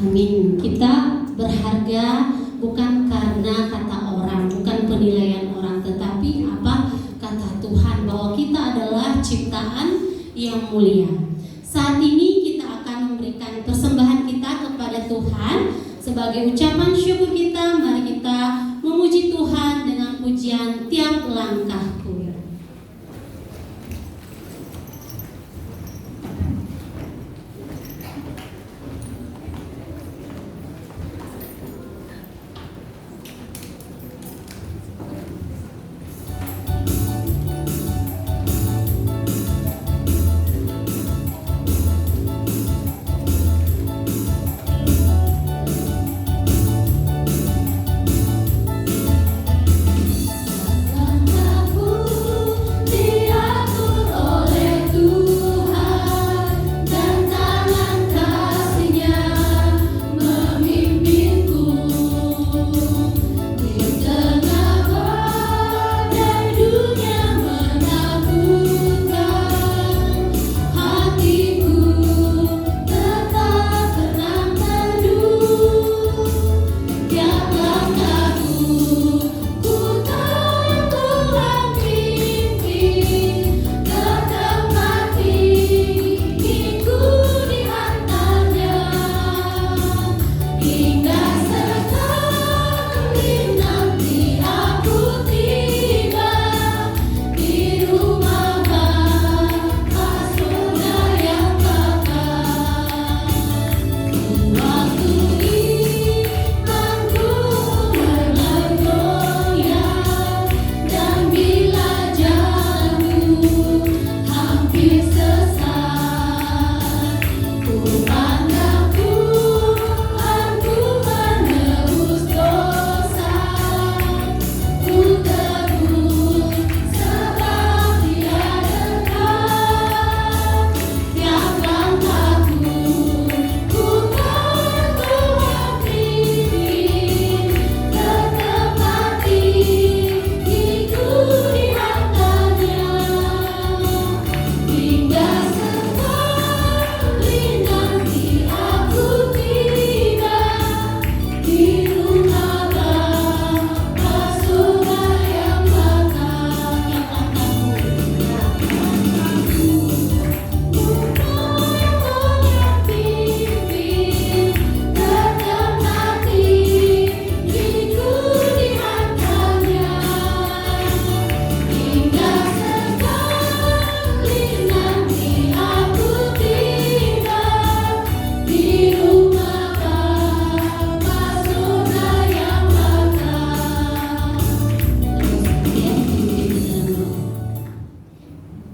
Amin. Kita berharga bukan karena kata orang, bukan penilaian orang, tetapi apa kata Tuhan, bahwa kita adalah ciptaan yang mulia. Saat ini kita akan memberikan persembahan kita kepada Tuhan sebagai ucapan syukur kita. Mari kita memuji Tuhan dengan pujian tiap langkahku.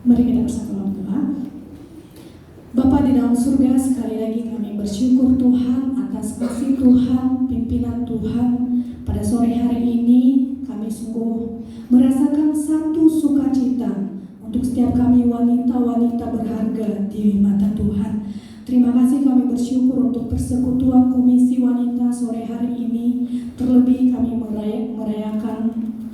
Mari kita bersatu dalam doa. Bapa di dalam surga, sekali lagi kami bersyukur Tuhan atas kasih Tuhan, pimpinan Tuhan. Pada sore hari ini kami sungguh merasakan satu sukacita untuk setiap kami wanita-wanita berharga di mata Tuhan. Terima kasih, kami bersyukur untuk persekutuan Komisi Wanita sore hari ini. Terlebih kami merayakan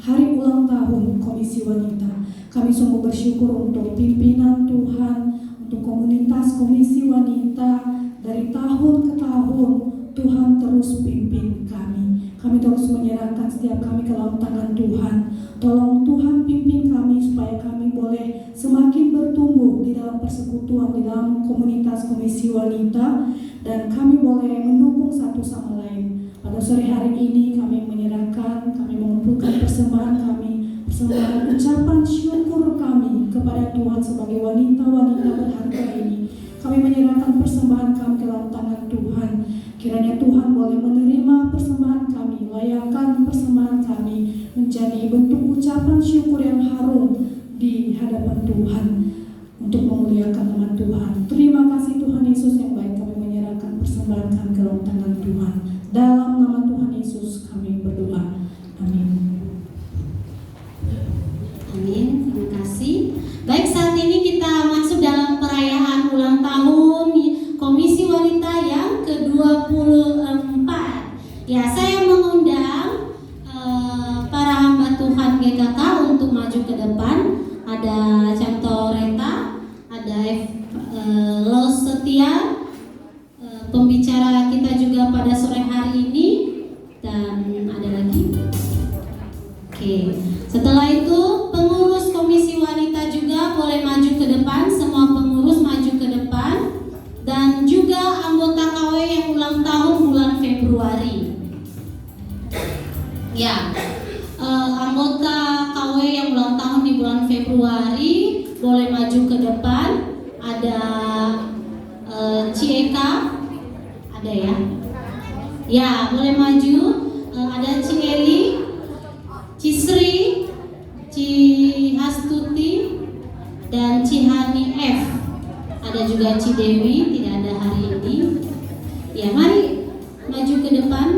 hari ulang tahun Komisi Wanita. Kami sungguh bersyukur untuk pimpinan Tuhan, untuk komunitas Komisi Wanita. Dari tahun ke tahun Tuhan terus pimpin kami. Kami terus menyerahkan setiap kami ke dalam tangan Tuhan. Tolong Tuhan pimpin kami supaya kami boleh semakin bertumbuh di dalam persekutuan, di dalam komunitas Komisi Wanita, dan kami boleh mendukung satu sama lain. Pada sore hari ini kami menyerahkan, kami mengumpulkan persembahan kami, persembahan ucapan syukur kami kepada Tuhan sebagai wanita-wanita berharga ini. Kami menyerahkan persembahan kami ke dalam tangan Tuhan. Kiranya Tuhan boleh menerima persembahan kami, layakkan persembahan kami menjadi bentuk ucapan syukur yang harum di hadapan Tuhan untuk memuliakan nama Tuhan. Terima kasih Tuhan Yesus yang baik, kami menyerahkan persembahan kami ke dalam tangan Tuhan. Dalam nama Tuhan Yesus kami berdoa. Amin. Amin, terima kasih. Baik, saat ini kita masuk dalam perayaan ulang tahun Komisi Wanita yang ke-24. Ya, saya mengundang para hamba Tuhan GKK untuk maju ke depan. Ada Canto Reta, ada Los Setia, pembicara kita juga anggota KW yang ulang tahun bulan Februari. Ya, anggota KW yang ulang tahun di bulan Februari boleh maju ke depan. Ada Cieka, ada ya? Ya, boleh maju. Ada Cieli, Cisri, Cihastuti, dan Cihani F. Ada juga Cidewi, tidak ada hari ini. Ya, mari maju ke depan.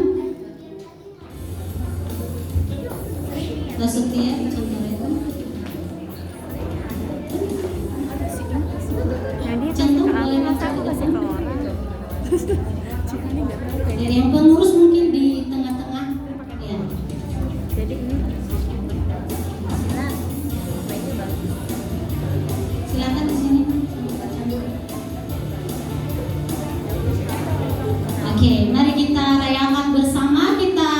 Setia, contohnya itu. Contoh boleh maju ke depan. Dari yang pengurus mungkin di tengah-tengah. Ya. Silakan di sini. Oke, mari kita rayakan bersama. Kita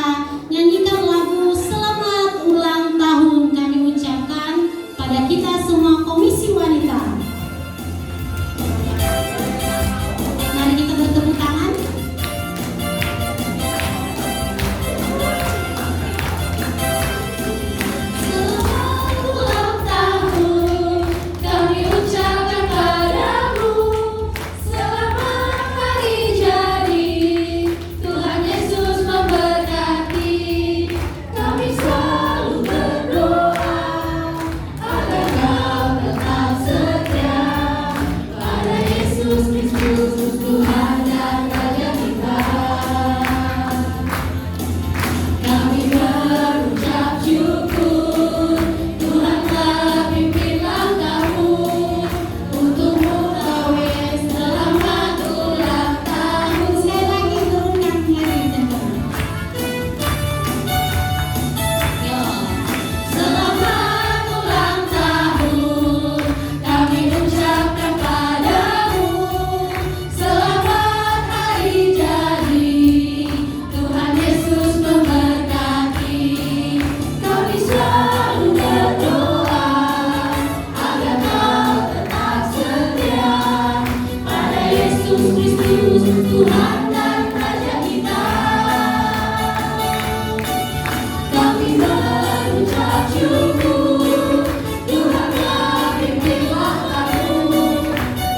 nyanyikan lagu Selamat Ulang Tahun. Kami ucapkan pada kita semua Komisi Wanita. Mari kita bertepuk tangan. Selamat ulang tahun kami ucapkan padamu. Selamat hari jadi. Tuhan Yesus memberkati. Kami selalu berdoa agar kau tetap setia pada Yesus Kristus Tuhan dan Raja kita. Kami berucap syukur Tuhan telah pimpin langkahmu. Untukmu KW selamat ulang tahun. Sekali lagi turunkan lagi temponya. Yo. Selamat ulang tahun kami ucapkan padamu. Selamat hari jadi. Tuhan Yesus memberkati. Kami selalu berdoa agar kau tetap setia pada Yesus Kristus Tuhan dan Raja kita. Kami berucap syukur Tuhan telah pimpin langkahmu.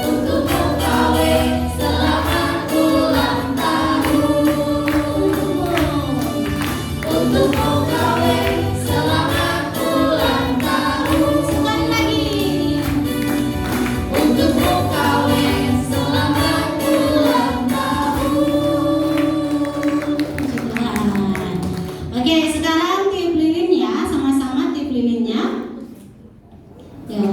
Untukmu KW selamat ulang tahun. Untukmu KW selamat ulang tahun. Sekali lagi. Untukmu KW selamat ulang tahun. Puji Tuhan. Oke, sekarang tiup lilin ya, sama-sama tiup lilinnya. Ya.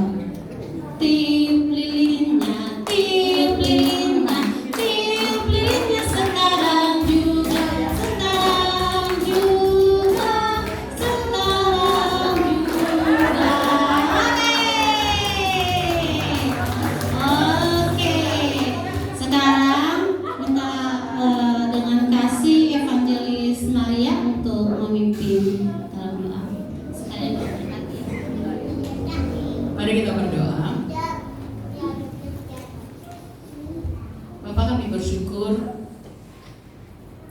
Tiup lilinnya, tiup lilinnya, tiup lilinnya sekarang juga, sekarang juga, sekarang juga. Oke. Sekarang minta dengan kasih Evangelis Maria untuk memimpin dalam doa. Sekalian berkati. Mari kita berdoa. Bapak, kami bersyukur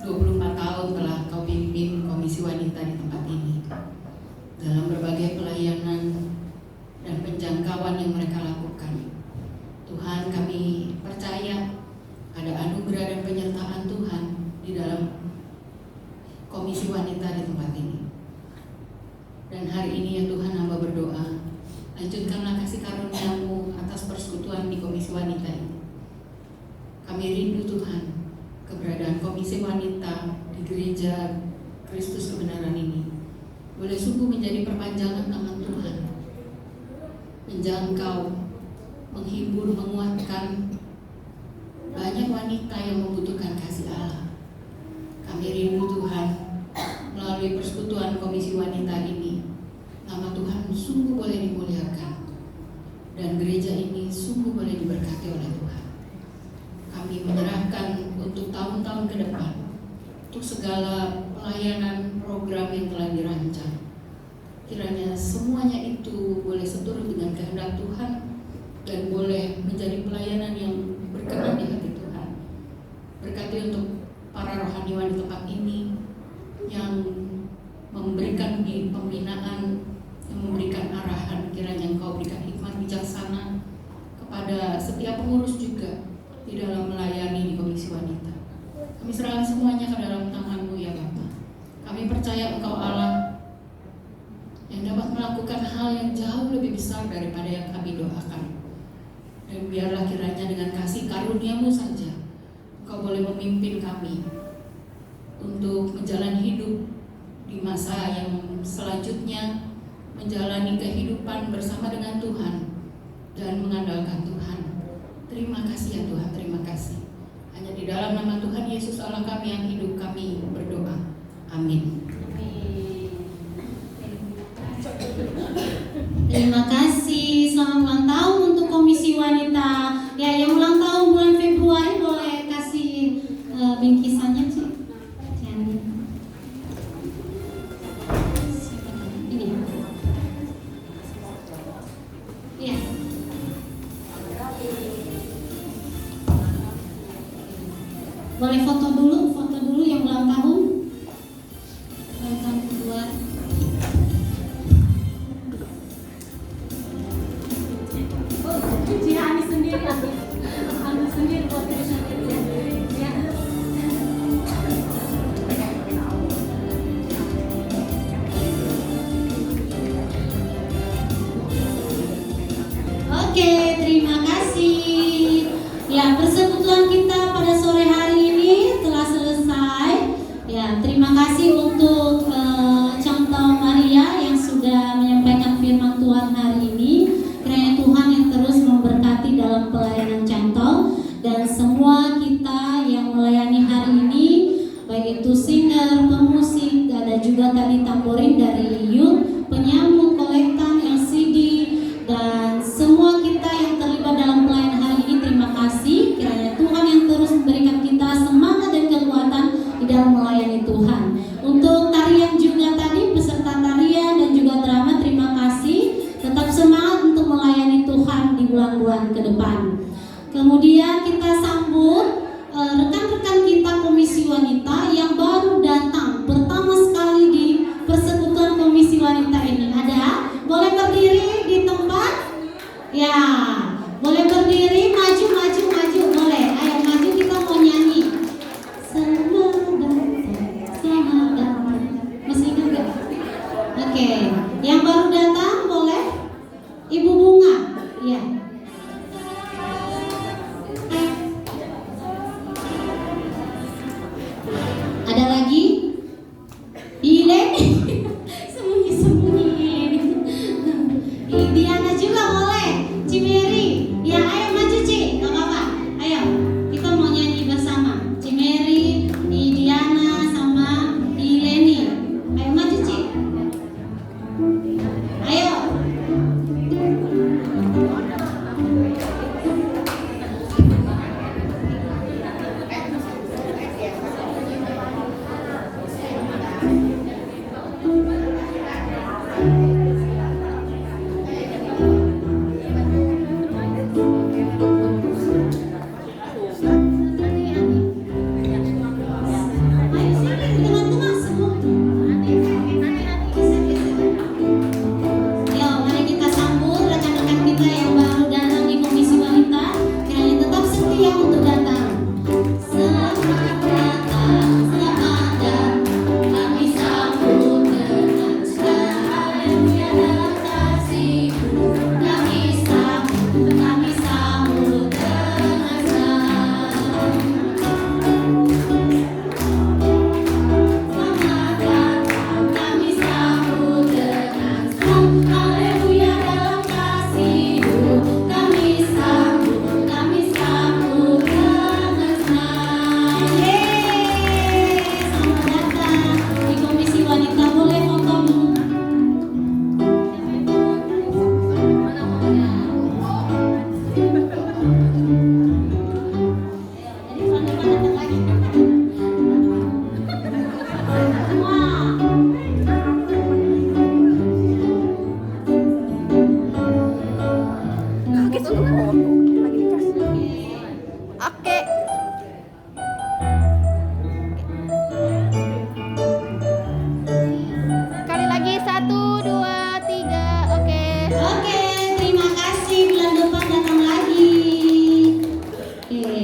24 tahun telah Kau pimpin Komisi Wanita di tempat ini dalam berbagai pelayanan dan penjangkauan yang mereka lakukan. Tuhan, kami percaya ada anugerah dan penyertaan Tuhan di dalam Komisi Wanita di tempat ini. Dan hari ini ya Tuhan, hamba berdoa, lanjutkanlah kasih karunia-Mu atas persekutuan di Komisi Wanita ini. Kami rindu Tuhan, keberadaan Komisi Wanita di Gereja Kristus Kebenaran ini boleh sungguh menjadi perpanjangan tangan Tuhan, menjangkau, menghibur, menguatkan banyak wanita yang membutuhkan kasih Allah. Kami rindu Tuhan, melalui persekutuan Komisi Wanita ini, nama Tuhan sungguh boleh dimuliakan dan gereja ini sungguh boleh diberkati oleh Tuhan. Kami menyerahkan untuk tahun-tahun ke depan, untuk segala pelayanan program yang telah dirancang. Kiranya semuanya itu boleh seturut dengan kehendak Tuhan dan boleh menjadi pelayanan yang berkenan di hati Tuhan. di dalam melayani di Komisi Wanita. Kami serahkan semuanya ke dalam tangan-Mu ya Bapa. Kami percaya Engkau Allah yang dapat melakukan hal yang jauh lebih besar daripada yang kami doakan. Dan biarlah kiranya dengan kasih karunia-Mu saja Engkau boleh memimpin kami untuk menjalani hidup di masa yang selanjutnya, menjalani kehidupan bersama dengan Tuhan dan mengandalkan Tuhan. Terima kasih ya Tuhan, terima kasih. Hanya di dalam nama Tuhan Yesus Allah kami yang hidup, kami berdoa. Amin. Terima kasih. Selamat ulang tahun untuk Komisi Wanita. Ya, yang ulang tahun bulan Februari boleh kasih bingkisannya, Cik. Ini. Iya. Boleh foto dulu yang ulang tahun. Ulang tahun kedua. Dia Ani sendiri, ambil sendiri buat diri sendiri ya. Oke, terima kasih. Ya, persekutuan kita pada sore hari ini telah selesai. Ya, terima kasih untuk Contoh Maria yang sudah menyampaikan firman Tuhan hari ini. Kiranya Tuhan yang terus memberkati dalam pelayanan Contoh dan semua kita yang melayani hari ini, baik itu singer, pemusik, ada juga tadi tamborin dari youth, penyamu, kolektan, LCD, dan semua kita yang terlibat dalam pelayanan hari ini. Terima kasih. Kiranya Tuhan yang terus memberikan kita semangat dan kekuatan di dalam melayani Tuhan. Untuk tarian juga tadi, peserta tarian dan juga drama, terima kasih. Tetap semangat untuk melayani Tuhan di bulan-bulan ke depan. Kemudian kita sambut rekan-rekan kita Komisi Wanita yang baru datang pertama sekali di persekutuan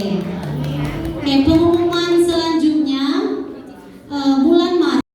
Oke, pengumuman